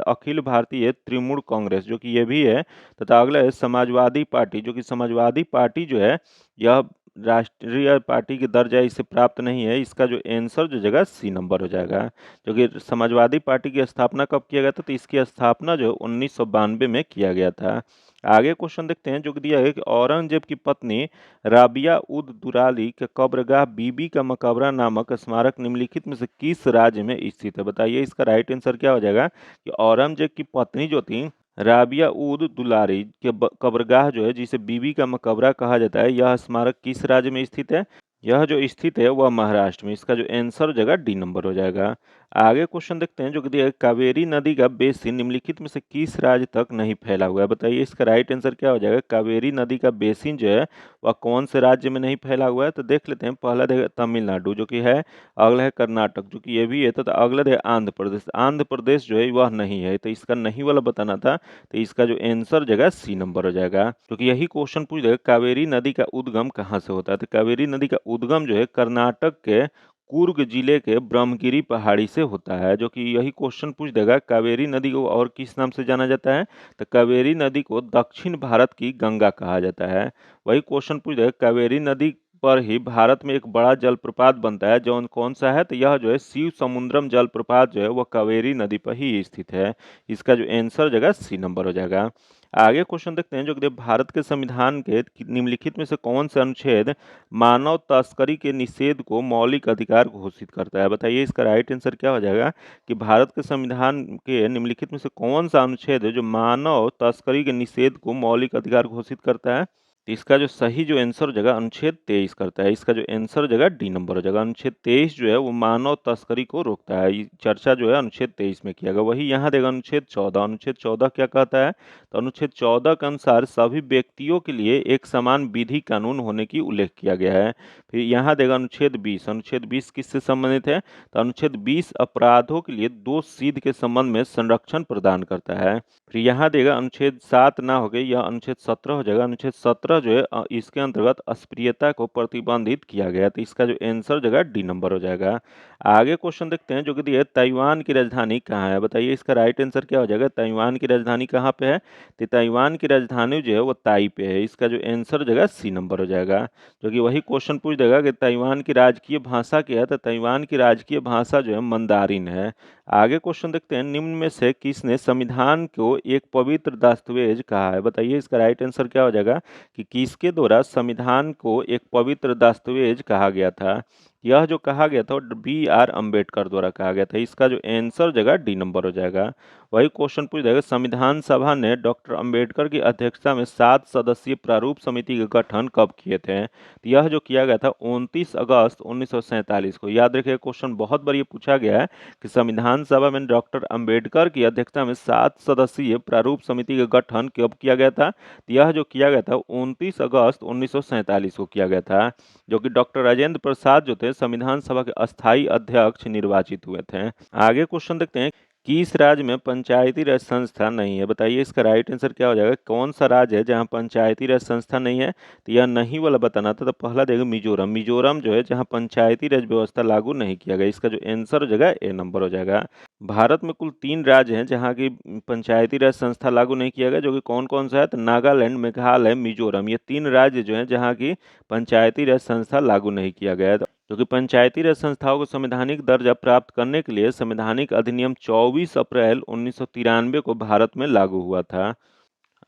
अखिल भारतीय तृणमूल कांग्रेस जो कि ये भी है। तथा अगला है समाजवादी पार्टी, जो कि समाजवादी पार्टी जो है यह राष्ट्रीय पार्टी की दर्जा इसे प्राप्त नहीं है। इसका जो आंसर जो जगह सी नंबर हो जाएगा, जो कि समाजवादी पार्टी की स्थापना कब किया गया था। तो इसकी स्थापना जो 1992 में किया गया था। आगे क्वेश्चन देखते हैं जो कि दिया है कि औरंगजेब की पत्नी राबिया उद दुरानी के कब्रगाह बीबी का मकबरा नामक स्मारक निम्नलिखित में से किस राज्य में स्थित है। बताइए इसका राइट आंसर क्या हो जाएगा कि औरंगजेब की पत्नी जो थी राबिया उद दुलारी के कब्रगाह जो है जिसे बीबी का मकबरा कहा जाता है, यह स्मारक किस राज्य में स्थित है। यह जो स्थित है वह महाराष्ट्र में। इसका जो आंसर जगह डी नंबर हो जाएगा। आगे क्वेश्चन देखते हैं जो कि दिया है, कावेरी नदी का बेसिन निम्नलिखित में से किस राज्य तक नहीं फैला हुआ है। बताइए इसका राइट आंसर क्या हो जाएगा। कावेरी नदी का बेसिन जो है वह कौन से राज्य में नहीं फैला हुआ है। तो देख लेते हैं। पहला देगा तमिलनाडु जो कि है। अगला है कर्नाटक जो कि ये भी है। तो अगला है आंध्र प्रदेश। आंध्र प्रदेश जो है वह नहीं है। तो इसका नहीं वाला बताना था। तो इसका जो आंसर जगह सी नंबर हो जाएगा, क्योंकि यही क्वेश्चन पूछ देगा कावेरी नदी का उद्गम कहाँ से होता है। तो कावेरी नदी का उद्गम जो है कर्नाटक के कुर्ग जिले के ब्रह्मगिरी पहाड़ी से होता है। जो कि यही क्वेश्चन पूछ देगा कावेरी नदी को और किस नाम से जाना जाता है। तो कावेरी नदी को दक्षिण भारत की गंगा कहा जाता है। वही क्वेश्चन पूछ देगा कावेरी नदी पर ही भारत में एक बड़ा जलप्रपात बनता है, जो कौन सा है। तो यह जो है शिव समुद्रम जलप्रपात जो है वह कावेरी नदी पर ही स्थित है। इसका जो आंसर जगह सी नंबर हो जाएगा। आगे क्वेश्चन देखते हैं जो कि भारत के संविधान के निम्नलिखित में से कौन सा अनुच्छेद मानव तस्करी के निषेध को मौलिक अधिकार घोषित करता है। बताइए इसका राइट आंसर क्या हो जाएगा कि भारत के संविधान के निम्नलिखित में से कौन सा अनुच्छेद है जो मानव तस्करी के निषेध को मौलिक अधिकार घोषित करता है। तो इसका जो सही जो आंसर हो जाएगा अनुच्छेद 23 करता है। इसका जो आंसर हो जाएगा डी नंबर हो जाएगा। अनुच्छेद 23 जो है वो मानव तस्करी को रोकता है। ये चर्चा जो है अनुच्छेद 23 में किया गया। वही यहाँ देगा अनुच्छेद 14। अनुच्छेद 14 क्या कहता है? तो अनुच्छेद 14 के अनुसार सभी व्यक्तियों के लिए एक समान विधि कानून होने की उल्लेख किया गया है। फिर यहाँ देगा अनुच्छेद 20। अनुच्छेद 20 किससे संबंधित है? तो अनुच्छेद 20 अपराधों के लिए दोष सिद्ध के संबंध में संरक्षण प्रदान करता है। फिर यहाँ देगा अनुच्छेद 7 ना हो गई, यह अनुच्छेद 17 हो जाएगा। अनुच्छेद 17 जो है इसके अंतर्गत अस्पृश्यता को प्रतिबंधित किया गया है। तो इसका जो आंसर हो जाएगा डी नंबर हो जाएगा। आगे क्वेश्चन देखते हैं जो कि दिया है, ताइवान की राजधानी कहाँ है? बताइए इसका राइट आंसर क्या हो जाएगा? ताइवान की राजधानी कहाँ पे है? तो ताइवान की राजधानी जो है वो ताई पे है। इसका जो आंसर हो जाएगा सी नंबर हो जाएगा। जो कि वही क्वेश्चन पूछ देगा कि ताइवान की राजकीय भाषा क्या है? तो ताइवान की राजकीय भाषा जो है मंदारिन है। आगे क्वेश्चन देखते हैं, निम्न में से किसने संविधान को एक पवित्र दस्तावेज कहा है? बताइए इसका राइट आंसर क्या हो जाएगा कि किसके द्वारा संविधान को एक पवित्र दस्तावेज कहा गया था? यह जो कहा गया था B.R. अम्बेडकर द्वारा कहा गया था। इसका जो आंसर जगह डी नंबर हो जाएगा। वही क्वेश्चन पूछ जाएगा, संविधान सभा ने डॉक्टर अम्बेडकर की अध्यक्षता में 7 सदस्यीय प्रारूप समिति का गठन कब किए थे? तो यह जो किया गया था 29 अगस्त 1947 को। याद रखिए क्वेश्चन बहुत बार ये पूछा गया है कि संविधान सभा में डॉक्टर अंबेडकर की अध्यक्षता में 7 सदस्यीय प्रारूप समिति का गठन कब किया गया था? तो यह जो किया गया था 29 अगस्त 1947 को किया गया था, जो कि डॉक्टर राजेंद्र प्रसाद जो थे संविधान सभा के अस्थायी अध्यक्ष निर्वाचित हुए थे। आगे क्वेश्चन देखते हैं, किस राज्य में पंचायती राज संस्था नहीं है? बताइए इसका राइट आंसर क्या हो जाएगा? कौन सा राज्य है जहां पंचायती राज संस्था नहीं है? तो यह नहीं वाला बताना था। तो पहला देगा मिजोरम। मिजोरम जो है जहां पंचायती राज व्यवस्था लागू नहीं किया गया। इसका जो आंसर हो जाएगा ए नंबर हो जाएगा। भारत में कुल 3 राज्य हैं जहां की पंचायती राज संस्था लागू नहीं किया गया, जो कि कौन कौन सा है? तो नागालैंड, मेघालय, मिजोरम। ये 3 राज्य जो हैं जहां की पंचायती राज संस्था लागू नहीं किया गया है। जो कि पंचायती राज संस्थाओं को संवैधानिक दर्जा प्राप्त करने के लिए संवैधानिक अधिनियम 24 अप्रैल 1993 को भारत में लागू हुआ था।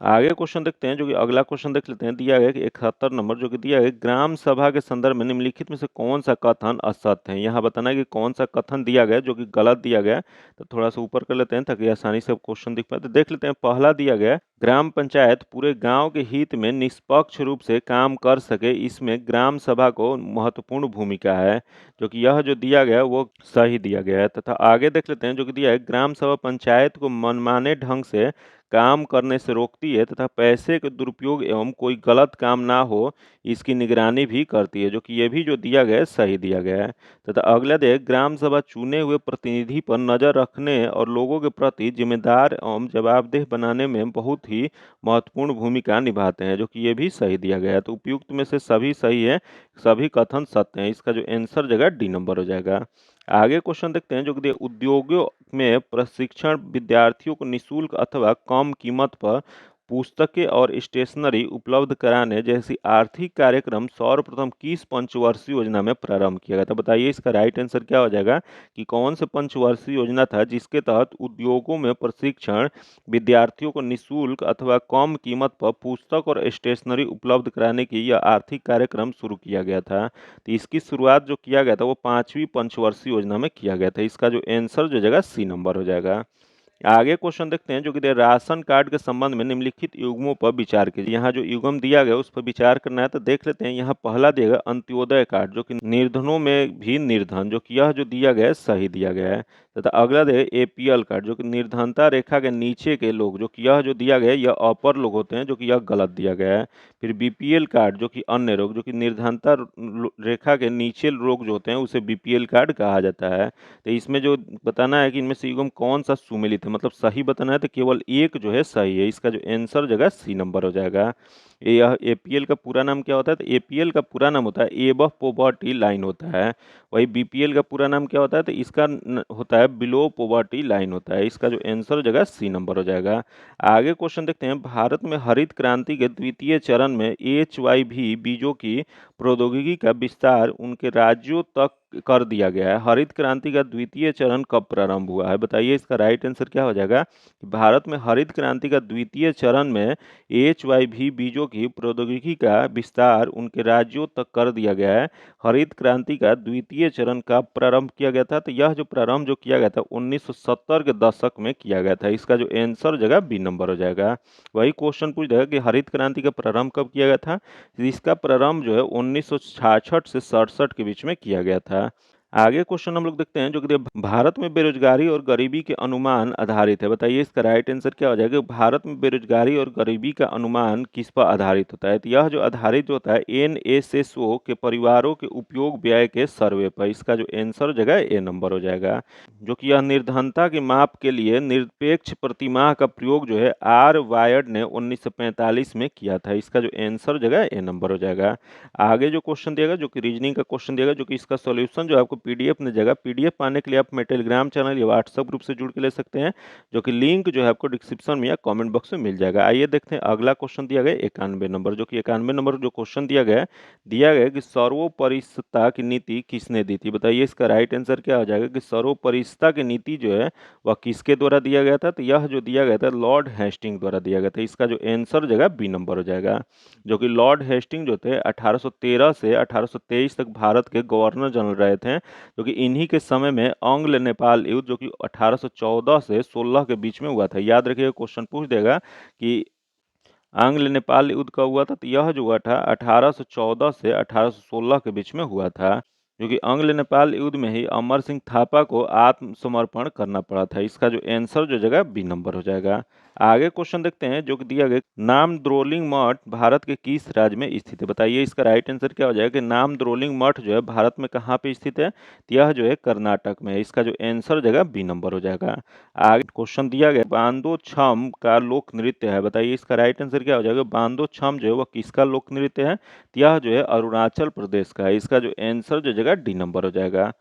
आगे क्वेश्चन देखते हैं, जो कि अगला क्वेश्चन देख लेते हैं। दिया गया कि 71 नंबर जो कि दिया है, ग्राम सभा के संदर्भ में निम्नलिखित में से कौन सा कथन असत्य है? यहाँ बताना है कि कौन सा कथन दिया गया जो कि गलत दिया गया है। तो थोड़ा सा ऊपर कर लेते हैं ताकि आसानी से क्वेश्चन दिख पाए। तो देख लेते हैं, पहला दिया गया, ग्राम पंचायत पूरे गांव के हित में निष्पक्ष रूप से काम कर सके, इसमें ग्राम सभा को महत्वपूर्ण भूमिका है। जो कि यह जो दिया गया वो सही दिया गया है। तथा आगे देख लेते हैं, जो कि दिया है, ग्राम सभा पंचायत को मनमाने ढंग से काम करने से रोकती है तथा पैसे के दुरुपयोग एवं कोई गलत काम ना हो इसकी निगरानी भी करती है। जो कि ये भी जो दिया गया है सही दिया गया है। तथा अगला देख, ग्राम सभा चुने हुए प्रतिनिधि पर नजर रखने और लोगों के प्रति जिम्मेदार एवं जवाबदेह बनाने में बहुत ही महत्वपूर्ण भूमिका निभाते हैं। जो कि ये भी सही दिया गया है। तो उपयुक्त में से सभी सही है, सभी कथन सत्य हैं। इसका जो आंसर जगह डी नंबर हो जाएगा। आगे क्वेश्चन देखते हैं, जो कि उद्योगों में प्रशिक्षण विद्यार्थियों को निःशुल्क अथवा कम कीमत पर पुस्तकें और स्टेशनरी उपलब्ध कराने जैसी आर्थिक कार्यक्रम सर्वप्रथम किस पंचवर्षीय योजना में प्रारंभ किया गया था? बताइए इसका राइट आंसर क्या हो जाएगा कि कौन से पंचवर्षीय योजना था जिसके तहत उद्योगों में प्रशिक्षण विद्यार्थियों को निःशुल्क अथवा कम कीमत पर पुस्तक और स्टेशनरी उपलब्ध कराने की यह आर्थिक कार्यक्रम शुरू किया गया था? तो इसकी शुरुआत जो किया गया था वो 5वीं पंचवर्षीय योजना में किया गया था। इसका जो आंसर जो जगह सी नंबर हो जाएगा। आगे क्वेश्चन देखते हैं, जो कि राशन कार्ड के संबंध में निम्नलिखित युग्मों पर विचार कीजिए। यहाँ जो युग्म दिया गया उस पर विचार करना है। तो देख लेते हैं, यहाँ पहला दिया गया अंत्योदय कार्ड, जो कि निर्धनों में भी निर्धन, जो कि यह जो दिया गया है सही दिया गया है। तथा अगला दिया APL कार्ड, जो कि निर्धनता रेखा के नीचे के लोग, जो कि यह जो दिया गया है यह अपर लोग होते हैं, जो कि यह गलत दिया गया है। फिर BPL कार्ड, जो कि अन्य रोग, जो कि निर्धनता रेखा के नीचे लोग जो होते हैं उसे BPL कार्ड कहा जाता है। तो इसमें जो बताना है कि इनमें से युग्म कौन सा सुमेलित है, मतलब सही बताना है। तो केवल एक जो है सही है। इसका जो आंसर जगह सी नंबर हो जाएगा। यह APL का पूरा नाम क्या होता है? तो APL का पूरा नाम होता है एबव पॉवर्टी लाइन होता है। वही BPL का पूरा नाम क्या होता है? तो इसका होता है बिलो पॉवर्टी लाइन होता है। इसका जो आंसर हो जाएगा सी नंबर हो जाएगा। आगे क्वेश्चन देखते हैं, भारत में हरित क्रांति के द्वितीय चरण में HYV बीजों की प्रौद्योगिकी का विस्तार उनके राज्यों तक कर दिया गया है। हरित क्रांति का द्वितीय चरण कब प्रारंभ हुआ है? बताइए, इसका राइट आंसर क्या हो जाएगा कि भारत में हरित क्रांति का द्वितीय चरण में HYV बीजों की प्रौद्योगिकी का विस्तार उनके राज्यों तक कर दिया गया है। हरित क्रांति का द्वितीय चरण का प्रारंभ किया गया था, तो यह जो प्रारंभ जो किया गया था 1970 के दशक में किया गया था। इसका जो आंसर हो जाएगा बी नंबर हो जाएगा। वही क्वेश्चन पूछ देगा कि हरित क्रांति का प्रारंभ कब किया गया था? इसका प्रारंभ जो है 1966 से 67 के बीच में किया गया था। आगे क्वेश्चन हम लोग देखते हैं, जो कि भारत में बेरोजगारी और गरीबी के अनुमान आधारित है। बताइए, इसका राइट आंसर क्या हो जाएगा? भारत में बेरोजगारी और गरीबी का अनुमान किस पर आधारित होता है? तो यह जो आधारित होता है NSSO के परिवारों के उपयोग व्यय के सर्वे पर। इसका जो आंसर हो जाएगा ए नंबर हो जाएगा। जो कि यह निर्धनता के माप के लिए निरपेक्ष प्रतिमाह का प्रयोग जो है आर वायर्ड ने 1945 में किया था। इसका जो आंसर हो जाएगा ए नंबर हो जाएगा। आगे जो क्वेश्चन दिएगा, जो कि रीजनिंग का क्वेश्चन दिएगा, जो कि इसका सॉल्यूशन जो आपको PDF मिल जाएगा। PDF पाने के लिए आप मेरे टेलीग्राम चैनल या व्हाट्सएप ग्रुप से जुड़ के ले सकते हैं, जो कि लिंक जो है आपको डिस्क्रिप्शन में या कमेंट बॉक्स में मिल जाएगा। आइए देखते हैं अगला क्वेश्चन दिया गया 91 नंबर, जो कि 91 नंबर जो क्वेश्चन दिया गया कि सर्वोपरिसरता की नीति किसने दी थी? बताइए, इसका राइट आंसर क्या हो जाएगा कि सर्वोपरिसरता की नीति जो है वह किसके द्वारा दिया गया था? तो यह जो दिया गया था लॉर्ड हेस्टिंग द्वारा दिया गया था। इसका जो आंसर हो जाएगा बी नंबर हो जाएगा। जो कि लॉर्ड हेस्टिंग जो थे 1813 से 1823 तक भारत के गवर्नर जनरल रहे थे, जो कि इन्हीं के समय में आंग्ल नेपाल युद्ध जो कि 1814 से 16 के बीच में हुआ था। याद रखिएगा, क्वेश्चन पूछ देगा कि आंग्ल नेपाल युद्ध कब हुआ था? तो यह जो हुआ था 1814 से 1816 के बीच में हुआ था, जो कि आंग्ल नेपाल युद्ध में ही अमर सिंह थापा को आत्मसमर्पण करना पड़ा था। इसका जो आंसर जो जगह बी नंबर हो जाएगा। आगे क्वेश्चन देखते हैं, जो कि दिया गया नाम द्रोलिंग मठ भारत के किस राज्य में स्थित है? बताइए, इसका राइट आंसर क्या हो जाएगा कि नाम द्रोलिंग मठ जो है भारत में कहाँ पे स्थित है? तो यह जो है कर्नाटक में है। इसका जो आंसर हो जाएगा बी नंबर हो जाएगा। आगे क्वेश्चन दिया गया बांदो छम का लोक नृत्य है। बताइए, इसका राइट आंसर क्या हो जाएगा? बांदो छम जो है वह किसका लोक नृत्य है? तो यह जो है अरुणाचल प्रदेश का है। इसका जो आंसर जो जगह डी नंबर हो जाएगा।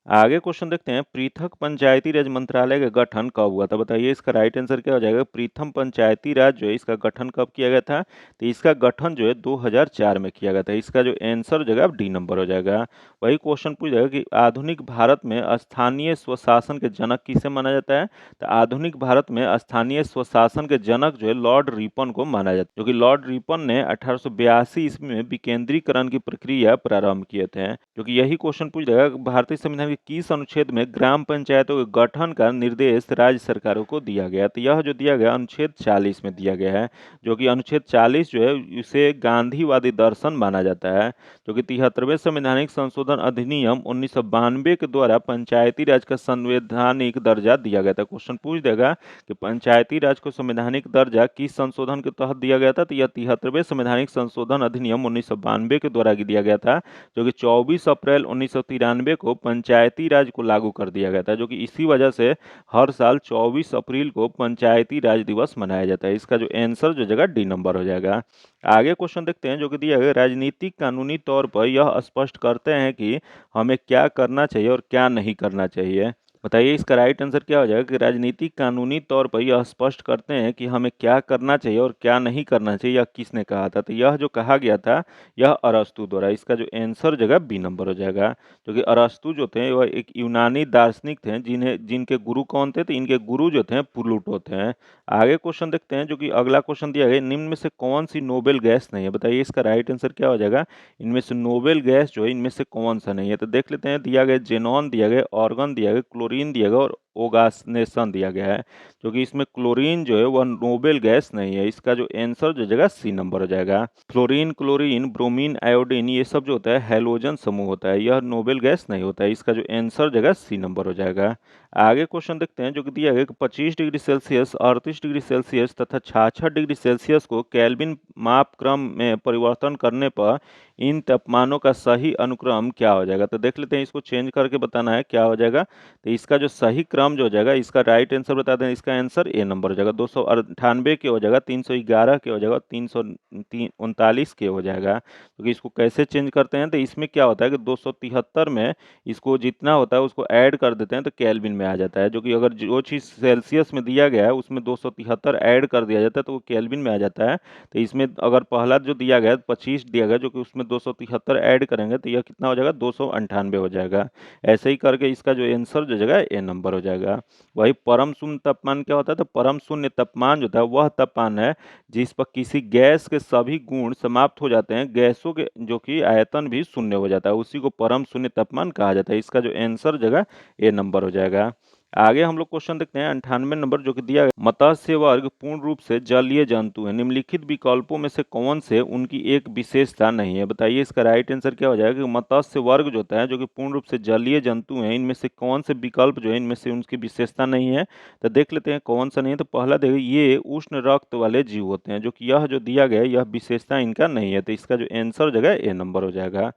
आगे क्वेश्चन देखते हैं, पृथक पंचायती राज मंत्रालय का गठन कब हुआ था? बताइए, इसका राइट आंसर क्या हो जाएगा? पृथक पंचायती राज जो है इसका गठन कब किया गया था? तो इसका गठन जो है 2004 में किया गया था। इसका जो आंसर हो जाएगा डी नंबर हो जाएगा। वही क्वेश्चन पूछ जाएगा कि आधुनिक भारत में स्थानीय स्वशासन के जनक किसे माना जाता है? तो आधुनिक भारत में स्थानीय स्वशासन के जनक जो है लॉर्ड रिपन को माना जाता है, जो कि लॉर्ड रिपन ने 1882 ईस्वी में विकेंद्रीकरण की प्रक्रिया प्रारंभ किए थे। जो कि यही क्वेश्चन पूछ जाएगा, भारतीय संविधान किस अनुच्छेद में ग्राम पंचायतों के गठन का निर्देश राज्य सरकारों को दिया गया? तो यह जो दिया गया अनुच्छेद 40 में दिया गया है, जो कि अनुच्छेद 40 जो है इसे गांधीवादी दर्शन माना जाता है। जो कि 73वें संवैधानिक संशोधन अधिनियम 1992 के द्वारा पंचायती राज का संवैधानिक दर्जा दिया गया था। क्वेश्चन पूछ देगा कि पंचायती राज को संवैधानिक दर्जा किस संशोधन के तहत दिया गया था? तो यह 73वें संवैधानिक संशोधन अधिनियम 1992 के द्वारा दिया गया था, जो कि 24 अप्रैल 1993 को पंचायती राज को लागू कर दिया गया था। जो कि इसी वजह से हर साल 24 अप्रैल को पंचायती राज दिवस मनाया जाता है। इसका जो आंसर जो जगह डी नंबर हो जाएगा। आगे क्वेश्चन देखते हैं, जो कि दिया गया राजनीतिक कानूनी तौर पर यह स्पष्ट करते हैं कि हमें क्या करना चाहिए और क्या नहीं करना चाहिए। बताइए, इसका राइट आंसर क्या हो जाएगा कि राजनीतिक कानूनी तौर पर यह स्पष्ट करते हैं कि हमें क्या करना चाहिए और क्या नहीं करना चाहिए। यह किसने कहा था? तो यह जो कहा गया था यह अरस्तु द्वारा। इसका जो आंसर जगह बी नंबर हो जाएगा। जो कि अरस्तु जो थे वह एक यूनानी दार्शनिक थे, जिनके गुरु कौन थे? तो इनके गुरु जो थे प्लूटो थे। आगे क्वेश्चन देखते हैं, जो कि अगला क्वेश्चन दिया गया निम्न में से कौन सी नोबेल गैस नहीं है? बताइए, इसका राइट आंसर क्या हो जाएगा? इनमें से नोबेल गैस जो है इनमें से कौन सा नहीं है? तो देख लेते हैं। दिया गया जेनॉन दिया गया, ऑर्गन दिया गया, क्लोरीन दिया गया और ओगासनेशन दिया गया है। जो कि इसमें क्लोरीन जो है वह नोबेल गैस नहीं है। इसका जो आंसर जो जगह सी नंबर हो जाएगा। फ्लोरीन, क्लोरीन, ब्रोमीन, आयोडीन ये सब जो होता है हैलोजन समूह होता है, यह नोबेल गैस नहीं होता है। इसका जो आंसर जगह सी नंबर हो जाएगा। आगे क्वेश्चन देखते हैं, जो कि दिया गया कि 25 डिग्री सेल्सियस, 38 डिग्री सेल्सियस तथा 66 डिग्री सेल्सियस को केल्विन मापक्रम में परिवर्तन करने पर इन तापमानों का सही अनुक्रम क्या हो जाएगा? तो देख लेते हैं, इसको चेंज करके बताना है क्या हो जाएगा। तो इसका जो सही क्रम टर्म जो हो जाएगा इसका राइट आंसर बता दें, इसका आंसर ए नंबर हो जाएगा। 298 के हो जाएगा, 311 के हो जाएगा, 339 के हो जाएगा। क्योंकि इसको कैसे चेंज करते हैं, तो इसमें क्या होता है कि 273 में इसको जितना होता है उसको ऐड कर देते हैं तो केल्विन में आ जाता है। जो कि अगर जो चीज़ सेल्सियस में दिया गया है उसमें 273 ऐड कर दिया जाता है तो वो केल्विन में आ जाता है। तो इसमें अगर पहला जो दिया गया है 25 दिया गया, जो कि उसमें 273 ऐड करेंगे तो यह कितना हो जाएगा, 298 हो जाएगा। ऐसे ही करके इसका जो आंसर जो जगह ए नंबर हो जाएगा। वही परम शून्य तापमान क्या होता है, तो परम शून्य तापमान जो होता है वह तापमान है जिस पर किसी गैस के सभी गुण समाप्त हो जाते हैं, गैसों के जो कि आयतन भी शून्य हो जाता है, उसी को परम शून्य तापमान कहा जाता है। इसका जो आंसर जगह ए नंबर हो जाएगा। आगे हम लोग क्वेश्चन देखते हैं 98 नंबर, जो कि दिया गया मत्स्य वर्ग पूर्ण रूप से जलीय जंतु है, निम्नलिखित विकल्पों में से कौन से उनकी एक विशेषता नहीं है। बताइए इसका राइट आंसर क्या हो जाएगा कि मत्स्य वर्ग जो होता है जो कि पूर्ण रूप से जलीय जंतु हैं, इनमें से कौन से विकल्प जो है इनमें से उनकी विशेषता नहीं है। तो देख लेते हैं कौन सा नहीं है। तो पहला देखिए, ये उष्ण रक्त वाले जीव होते हैं, जो कि यह जो दिया गया है यह विशेषता इनका नहीं है। तो इसका जो आंसर जगह ए नंबर हो जाएगा।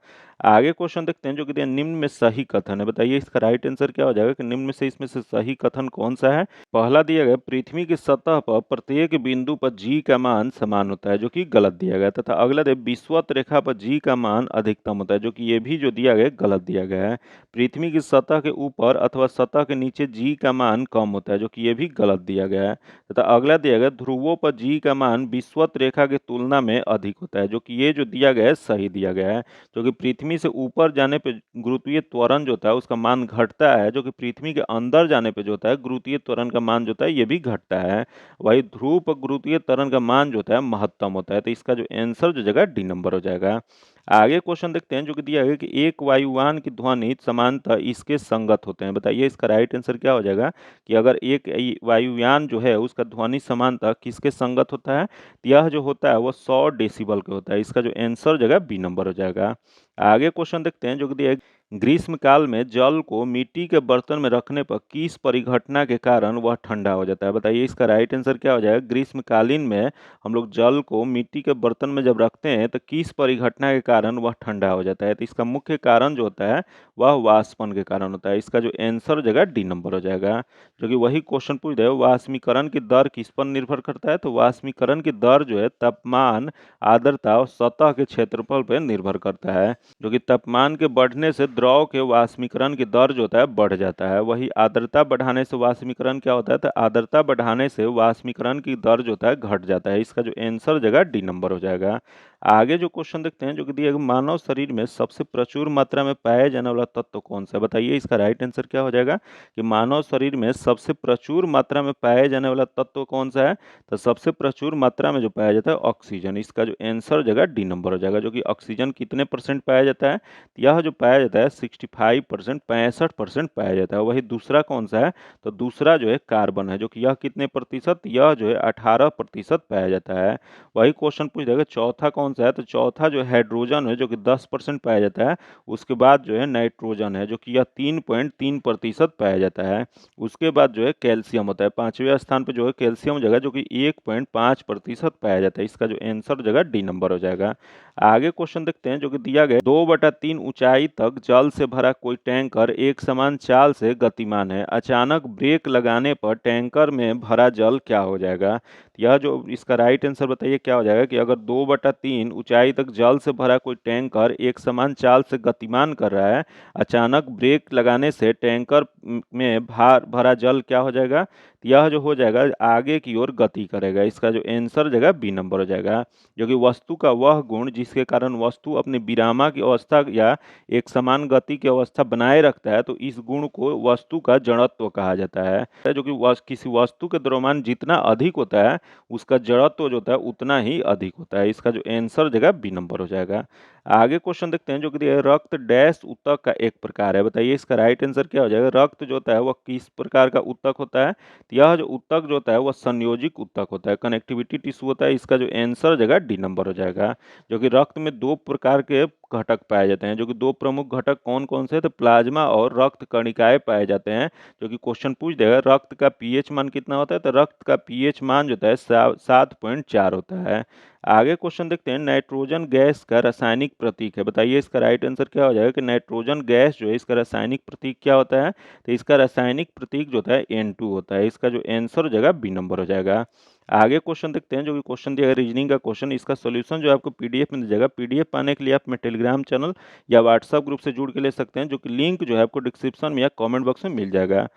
आगे क्वेश्चन देखते हैं जो कि दिया निम्न में सही कथन है। बताइए इसका राइट आंसर क्या हो जाएगा कि निम्न में से इसमें से सही कथन कौन सा है। पहला दिया गया पृथ्वी की सतह पर प्रत्येक बिंदु पर जी का मान समान होता है, जो कि गलत दिया गया। तथा अगला दिया विषुवत रेखा पर जी का मान अधिकतम होता है, जो कि ये भी जो दिया गया गलत दिया गया है। पृथ्वी की सतह के ऊपर अथवा सतह के नीचे जी का मान कम होता है, जो कि ये भी गलत दिया गया है। तथा अगला दिया गया ध्रुवों पर जी का मान विषुवत रेखा की तुलना में अधिक होता है, जो कि ये जो दिया गया है सही दिया गया है। जो कि पृथ्वी से ऊपर जाने पे गुरुत्वीय त्वरण जो होता है उसका मान घटता है, जो कि पृथ्वी के अंदर जाने पे जो होता है गुरुत्वीय त्वरण का मान जो होता है ये भी घटता है। वही ध्रुव पर गुरुत्वीय त्वरण का मान जो होता है महत्तम होता है। तो इसका जो आंसर जो जगह डी नंबर हो जाएगा। आगे क्वेश्चन देखते हैं जो कि दिया है कि एक वायुयान की ध्वनि समानतः इसके संगत होते हैं। बताइए इसका राइट आंसर क्या हो जाएगा कि अगर एक वायुयान जो है उसका ध्वनि समानतः किसके संगत होता है, तो यह जो होता है वो 100 डेसिबल का होता है। इसका जो आंसर जगह बी नंबर हो जाएगा। आगे क्वेश्चन देखते हैं जो कि दिया है ग्रीष्म काल में जल को मिट्टी के बर्तन में रखने पर किस परिघटना के कारण वह ठंडा हो जाता है। बताइए इसका राइट आंसर क्या हो जाएगा। ग्रीष्मकालीन में हम लोग जल को मिट्टी के बर्तन में जब रखते हैं तो किस परिघटना के कारण वह ठंडा हो जाता है। तो इसका मुख्य कारण जो होता है वह वाष्पन के कारण होता है। इसका जो आंसर जगह डी नंबर हो जाएगा। जो कि वही क्वेश्चन पूछ रहे हो वाष्मीकरण की दर किस पर निर्भर करता है, तो वाष्मीकरण की दर जो है तापमान, आर्द्रता और सतह के क्षेत्रफल पर निर्भर करता है। जो कि तापमान के बढ़ने से द्रव के वाष्मीकरण की दर जो होता है बढ़ जाता है। वही आर्द्रता बढ़ाने से वाष्मीकरण क्या होता है, तो आर्द्रता बढ़ाने से वाष्मीकरण की दर जो होता है घट जाता है। इसका जो आंसर जगह डी नंबर हो जाएगा। आगे जो क्वेश्चन देखते हैं जो कि दिया मानव शरीर में सबसे प्रचुर मात्रा में पाया जाने वाला तत्व कौन सा है। बताइए इसका राइट आंसर क्या हो जाएगा कि मानव शरीर में सबसे प्रचुर मात्रा में पाया जाने वाला तत्व कौन सा है, तो सबसे प्रचुर मात्रा में जो पाया जाता है ऑक्सीजन। इसका जो आंसर जगह डी नंबर हो जाएगा। जो कि ऑक्सीजन कितने परसेंट पाया जाता है, यह जो पाया जाता है 65%, 65% पाया जाता है। वही दूसरा कौन सा है, तो दूसरा जो है कार्बन है, जो कि यह कितने प्रतिशत, यह जो है 18% पाया जाता है। वही क्वेश्चन पूछ देगा चौथा कौन सा है, तो चौथा जो हाइड्रोजन है जो कि 10% पाया जाता है। उसके बाद जो है नाइट्रोजन है जो कि यह 3.3% पाया जाता है। उसके बाद जो है कैल्शियम होता है, पांचवें स्थान पर जो है कैल्शियम जगह जो कि 1.5% पाया जाता है। इसका जो आंसर जगह डी नंबर हो जाएगा। आगे क्वेश्चन देखते हैं जो कि दिया गया 2/3 ऊंचाई तक जल से भरा कोई टैंकर एक समान चाल से गतिमान है, अचानक ब्रेक लगाने पर टैंकर में भरा जल क्या हो जाएगा। यह जो इसका राइट आंसर बताइए क्या हो जाएगा कि अगर 2/3 ऊंचाई तक जल से भरा कोई टैंकर एक समान चाल से गतिमान कर रहा है, अचानक ब्रेक लगाने से टैंकर में भरा जल क्या हो जाएगा, यह जो हो जाएगा आगे की ओर गति करेगा। इसका जो आंसर जगह बी नंबर हो जाएगा। जो कि वस्तु का वह गुण जिसके कारण वस्तु अपनी विरामा की अवस्था या एक समान गति की अवस्था बनाए रखता है, तो इस गुण को वस्तु का जड़त्व कहा जाता है। जो कि किसी वस्तु के द्रव्यमान जितना अधिक होता है उसका जड़त्व जो होता है उतना ही अधिक होता है। इसका जो आंसर जगह बी नंबर हो जाएगा। आगे क्वेश्चन देखते हैं जो कि रक्त डैश ऊतक का एक प्रकार है। बताइए इसका राइट आंसर क्या हो जाएगा। रक्त जो होता है वह किस प्रकार का ऊतक होता है, तो यह जो ऊतक जो होता है वह संयोजिक ऊतक होता है, कनेक्टिविटी टिश्यू होता है। इसका जो आंसर जगह डी नंबर हो जाएगा। जो कि रक्त में दो प्रकार के घटक पाए जाते हैं, जो कि दो प्रमुख घटक कौन कौन से, तो प्लाज्मा और रक्त कणिकाएं पाए जाते हैं। जो कि क्वेश्चन पूछ देगा रक्त का पीएच मान कितना होता है, तो रक्त का पीएच मान जो होता है 7.4 होता है। आगे क्वेश्चन देखते हैं, नाइट्रोजन गैस का रासायनिक प्रतीक है, बताइए इसका राइट आंसर क्या हो जाएगा कि नाइट्रोजन गैस जो है इसका रासायनिक प्रतीक क्या होता है। तो इसका रासायनिक प्रतीक जो होता है N2 होता है। इसका जो आंसर हो जाएगा बी नंबर हो जाएगा। आगे क्वेश्चन देखते हैं, जो कि क्वेश्चन दिया है रीजनिंग का क्वेश्चन, इसका सोल्यूशन जो है आपको पीडीएफ में दिया जाएगा। पीडीएफ पाने के लिए आप मेरे टेलीग्राम चैनल या व्हाट्सएप ग्रुप से जुड़ के ले सकते हैं, जो कि लिंक जो है आपको डिस्क्रिप्शन में या कमेंट बॉक्स में मिल जाएगा।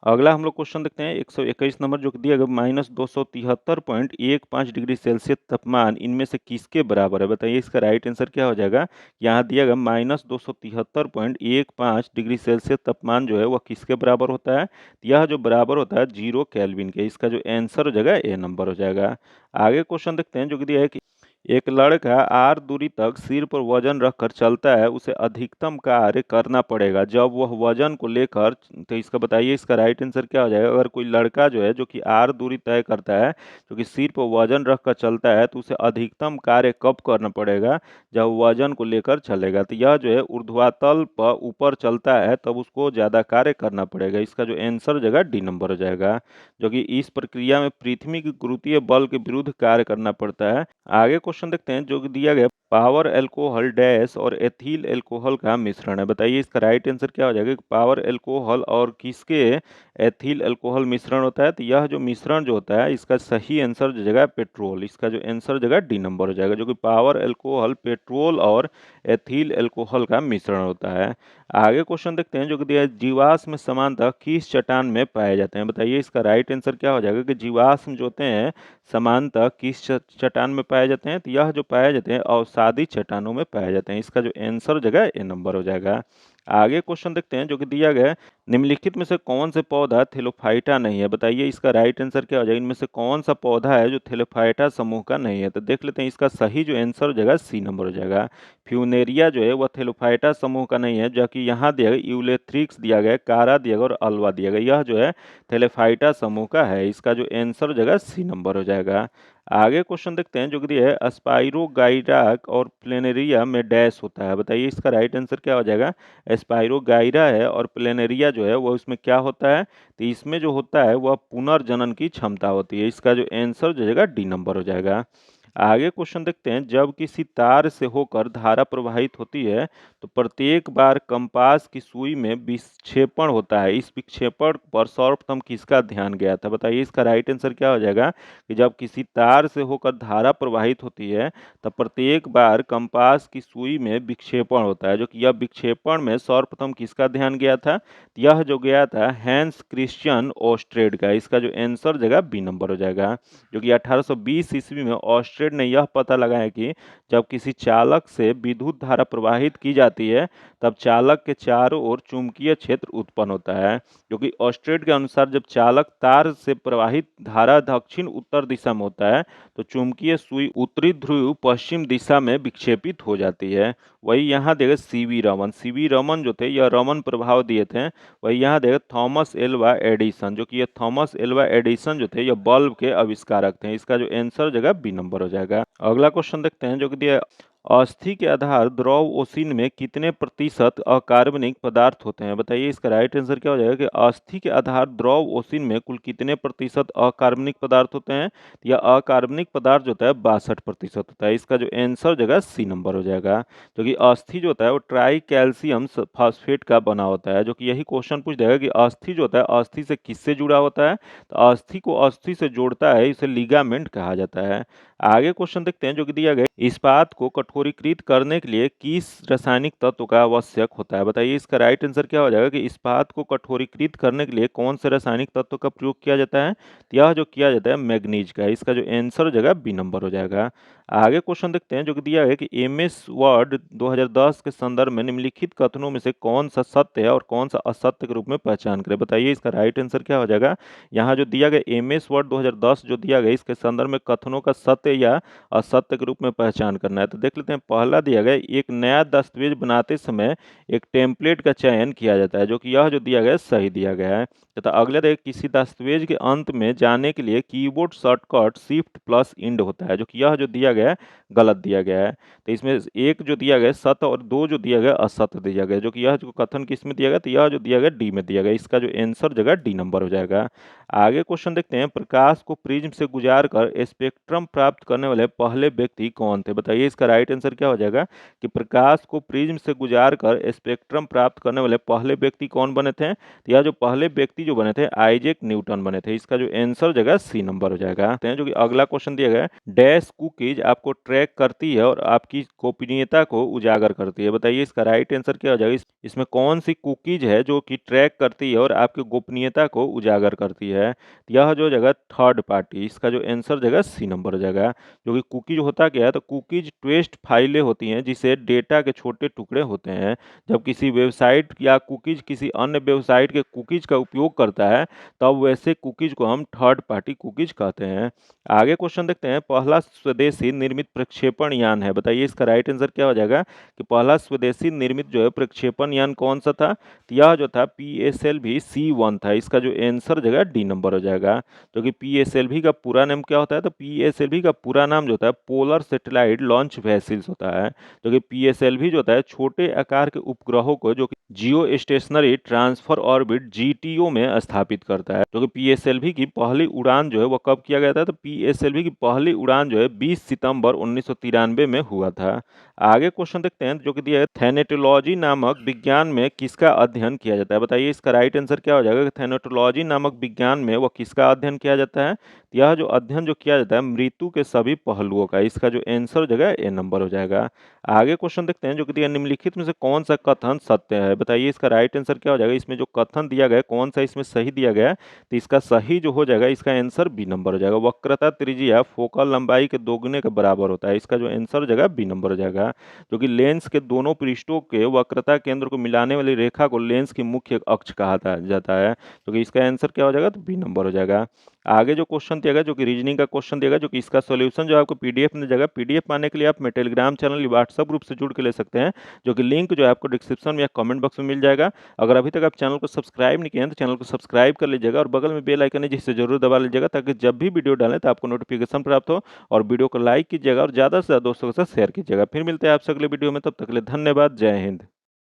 अगला हम लोग क्वेश्चन देखते हैं 121 नंबर, जो कि दिया गया -273.15 डिग्री सेल्सियस तापमान इनमें से किसके बराबर है, बताइए इसका राइट आंसर क्या हो जाएगा। यहाँ दिया गया -273.15 डिग्री सेल्सियस तापमान जो है वह किसके बराबर होता है। यह जो बराबर होता है 0 केल्विन के। इसका जो आंसर हो जाएगा ए नंबर हो जाएगा। आगे क्वेश्चन देखते हैं, जो कि दिया है कि एक लड़का आर दूरी तक सिर पर वजन रखकर चलता है, उसे अधिकतम कार्य करना पड़ेगा जब वह वजन को लेकर, तो इसका बताइए इसका राइट आंसर क्या हो जाएगा। अगर कोई लड़का जो है जो कि आर दूरी तय करता है, जो कि सिर पर वजन रखकर चलता है, तो उसे अधिकतम कार्य कब करना पड़ेगा, जब वजन को लेकर चलेगा। तो यह जो है ऊर्ध्वातल पर ऊपर चलता है तब उसको ज़्यादा कार्य करना पड़ेगा। इसका जो आंसर हो जाएगा डी नंबर हो जाएगा, जो कि इस प्रक्रिया में पृथ्वी की गुरुत्वीय बल के विरुद्ध कार्य करना पड़ता है। आगे क्वेश्चन देखते हैं, जो कि दिया गया पावर अल्कोहल डैश और एथिल अल्कोहल का मिश्रण है, बताइए इसका राइट आंसर क्या हो जाएगा। पावर अल्कोहल और किसके एथिल अल्कोहल मिश्रण होता है। तो यह जो मिश्रण जो होता है इसका सही आंसर जो जगह पेट्रोल। इसका जो आंसर जगह डी नंबर हो जाएगा, जो कि पावर अल्कोहल पेट्रोल और एथिल अल्कोहल का मिश्रण होता है। आगे क्वेश्चन देखते हैं, जो कि दिया है जीवाश्म समानतः किस चट्टान में पाए जाते हैं, बताइए इसका राइट आंसर क्या हो जाएगा कि जीवाश्म जो होते हैं समानतः किस चट्टान में पाए जाते हैं। तो यह जो पाए जाते हैं अवसादी चट्टानों में पाए जाते हैं। इसका जो आंसर जगह ए नंबर हो जाएगा। आगे क्वेश्चन देखते हैं, जो कि दिया गया है निम्नलिखित में से कौन से पौधा थेलोफाइटा नहीं है, बताइए इसका राइट आंसर क्या हो जाएगा। इनमें से कौन सा पौधा है जो थेलोफाइटा समूह का नहीं है। तो देख लेते हैं, इसका सही जो आंसर हो जाएगा सी नंबर हो जाएगा। फ्यूनेरिया जो है वह थेलोफाइटा समूह का नहीं है, जबकि यहाँ दिया गया यूलेथ्रिक्स दिया गया, कारा दिया गया और अल्वा दिया गया, यह जो है थेलोफाइटा समूह का है। इसका जो आंसर हो जाएगा सी नंबर हो जाएगा। आगे क्वेश्चन देखते हैं, जो कि दिया है स्पाइरोगाइरा और प्लेनेरिया में डैश होता है, बताइए इसका राइट आंसर क्या हो जाएगा। स्पाइरोगाइरा है और प्लेनेरिया जो है वो इसमें क्या होता है। तो इसमें जो होता है वह पुनर्जनन की क्षमता होती है। इसका जो आंसर जो जाएगा डी नंबर हो जाएगा। आगे क्वेश्चन देखते हैं, जब किसी तार से होकर धारा प्रवाहित होती है तो प्रत्येक बार कंपास की सुई में विक्षेपण होता है। इस विक्षेपण पर सर्वप्रथम किसका ध्यान गया था, बताइए इसका राइट आंसर क्या हो जाएगा कि जब किसी तार से होकर धारा प्रवाहित होती है तो प्रत्येक बार कंपास की सुई में विक्षेपण होता है, जो कि यह विक्षेपण में सर्वप्रथम किसका ध्यान गया था। यह जो गया था हैंस क्रिश्चियन ओस्ट्रेड का। इसका जो आंसर जगह बी नंबर हो जाएगा, जो कि 1820 ईस्वी में ऑस्ट्रेड ने यह पता लगाया कि जब किसी चालक से विद्युत धारा प्रवाहित की जाती है तब चालक के चारों ओर चुंबकीय क्षेत्र उत्पन्न होता है, जो कि ऑस्ट्रेड के अनुसार जब चालक तार से प्रवाहित धारा दक्षिण उत्तर दिशा में होता है तो चुंबकीय सुई उत्तरी ध्रुव पश्चिम दिशा में विक्षेपित हो जाती है। वही यहाँ देखा सीवी रमन जो थे यह रमन प्रभाव दिए थे। वही यहाँ देखा थॉमस एल्वा एडिसन, जो कि ये थॉमस एल्वा एडिसन जो थे यह बल्ब के आविष्कारक थे। इसका जो आंसर जगह बी नंबर हो जाएगा। अगला क्वेश्चन देखते हैं, जो कि दिया अस्थि के आधार द्रव ओसिन में कितने प्रतिशत अकार्बनिक पदार्थ होते हैं, बताइए इसका राइट आंसर क्या हो जाएगा कि अस्थि के आधार द्रव ओसिन में कुल कितने प्रतिशत अकार्बनिक पदार्थ होते हैं। या अकार्बनिक पदार्थ जो होता है 62% होता है। इसका जो आंसर जगह सी नंबर हो जाएगा, जो कि अस्थि जो होता है वो ट्राई कैल्शियम फॉस्फेट का बना होता है। जो कि यही क्वेश्चन पूछ जाएगा कि अस्थि जो होता है अस्थि से किससे जुड़ा होता है। तो अस्थि को अस्थि से जोड़ता है, इसे लिगामेंट कहा जाता है। आगे क्वेश्चन देखते हैं, जो कि दिया गया इस्पात को कठोरीकृत करने के लिए किस रासायनिक तत्व का आवश्यक होता है, बताइए इसका राइट आंसर क्या हो जाएगा कि इस्पात को कठोरीकृत करने के लिए कौन से रासायनिक तत्व का प्रयोग किया जाता है। तो यह जो किया जाता है मैग्नीज का। इसका जो आंसर हो जाएगा बी नंबर हो जाएगा। आगे क्वेश्चन देखते हैं, जो कि दिया है कि एमएस वर्ड 2010 के संदर्भ में निम्नलिखित कथनों में से कौन सा सत्य है और कौन सा असत्य के रूप में पहचान करें, बताइए इसका राइट आंसर क्या हो जाएगा। यहाँ जो दिया गया एमएस वर्ड 2010 जो दिया गया इसके संदर्भ में कथनों का सत्य या असत्य के रूप में पहचान करना है। तो देख लेते हैं, पहला दिया गया एक नया दस्तावेज बनाते समय एक टेम्पलेट का चयन किया जाता है, जो कि यह जो दिया गया सही दिया गया है। तथा अगला देखिए किसी दस्तावेज के अंत में जाने के लिए keyboard shortcut shift plus end होता है, जो कि यह जो दिया दिया गया है, गलत दिया गया है। तो इसमें 1 जो दिया गया है सत्य और 2 जो दिया गया है असत्य दिया गया है, जो कि यह जो कथन किस में दिया गया, तो यह जो दिया गया डी में दिया गया। इसका जो आंसर जगह डी नंबर हो जाएगा। आगे क्वेश्चन देखते हैं, प्रकाश को प्रिज्म से गुजार कर स्पेक्ट्रम प्राप्त करने वाले पहले व्यक्ति कौन थे? बताइए इसका राइट आंसर क्या हो जाएगा कि प्रकाश को प्रिज्म से गुजार कर स्पेक्ट्रम प्राप्त करने वाले पहले व्यक्ति कौन बने थे? तो यह जो पहले व्यक्ति जो बने थे आइजैक न्यूटन बने थे। इसका जो आंसर जगह सी नंबर हो जाएगा। जो कि अगला क्वेश्चन दिया गया है, डैश कुकीज आपको ट्रैक करती है और आपकी गोपनीयता को उजागर करती है। बताइए इसका राइट आंसर क्या हो जाएगा? इसमें कौन सी कुकीज है जो कि ट्रैक करती है और आपकी गोपनीयता को उजागर करती है? यह जो जगह थर्ड पार्टी। इसका जो आंसर जगह सी नंबर हो जाएगा। जो कि कुकीज होता क्या है, तो कुकीज ट्वेस्ट फाइलें होती हैं जिसे डेटा के छोटे टुकड़े होते हैं। जब किसी वेबसाइट या कुकीज किसी अन्य वेबसाइट के कुकीज का उपयोग करता है तब वैसे कुकीज को हम थर्ड पार्टी कुकीज कहते हैं। आगे क्वेश्चन देखते हैं, पहला स्वदेशी निर्मित प्रक्षेपण यान है। बताइए इसका राइट आंसर क्या हो जाएगा कि पहला स्वदेशी निर्मित जो है प्रक्षेपण यान कौन सा था? तो यह जो था PSLV C1 था। इसका जो आंसर जगह डी नंबर हो जाएगा। जो कि PSLV का पूरा नाम क्या होता है? तो PSLV का पूरा नाम जो होता है पोलर सैटेलाइट लॉन्च वेसिल्स होता है। जो कि PSLV जो होता है छोटे आकार के उपग्रहों को जो कि जियो स्टेशनरी ट्रांसफर ऑर्बिट GTO में स्थापित करता है। जो कि PSLV की पहली उड़ान जो है वो कब किया गया था? तो PSLV की पहली उड़ान जो है 20 सितंबर 1993 में हुआ था। आगे क्वेश्चन देखते हैं जो कि दिया है, थैनेटोलॉजी नामक विज्ञान में किसका अध्ययन किया जाता है? बताइए इसका राइट आंसर क्या हो जाएगा? थैनेटोलॉजी नामक विज्ञान में वो किसका अध्ययन किया जाता है? यह जो अध्ययन जो किया जाता है मृत्यु के सभी पहलुओं का। इसका जो आंसर जगह ए नंबर हो जाएगा। आगे क्वेश्चन देखते हैं जो कि दिया निम्नलिखित में से कौन सा कथन सत्य है? बताइए इसका राइट आंसर क्या हो जाएगा? इसमें जो कथन दिया गया है कौन सा इसमें सही दिया गया है? तो इसका सही जो हो जाएगा इसका आंसर बी नंबर हो जाएगा। वक्रता त्रिज्या फोकल लंबाई के दोगुने के बराबर होता है। इसका जो आंसर हो जाएगा बी नंबर हो जाएगा। जो कि लेंस के दोनों पृष्ठों के वक्रता केंद्र को मिलाने वाली रेखा को लेंस की मुख्य अक्ष कहा जाता है। तो कि इसका आंसर क्या हो जाएगा? तो बी नंबर हो जाएगा। आगे जो क्वेश्चन दिया गया जो कि रीजनिंग का क्वेश्चन दिया गया, जो कि इसका सॉल्यूशन जो आपको PDF में जगह PDF पाने के लिए आप मेरे टेलीग्राम चैनल या व्हाट्सएप ग्रुप से जुड़ के ले सकते हैं। जो कि लिंक जो है आपको डिस्क्रिप्शन में या कमेंट बॉक्स में मिल जाएगा। अगर अभी तक आप चैनल को सब्सक्राइब नहीं किए हैं तो चैनल को सब्सक्राइब कर लीजिएगा और बगल में बेल आइकन है जिसे जरूर दबा लीजिएगा ताकि जब भी वीडियो डालें तो आपको नोटिफिकेशन प्राप्त हो। और वीडियो को लाइक कीजिएगा और ज़्यादा से ज़्यादा दोस्तों के साथ शेयर कीजिएगा। फिर मिलते हैं आपसे अगले वीडियो में, तब तक के लिए धन्यवाद। जय हिंद।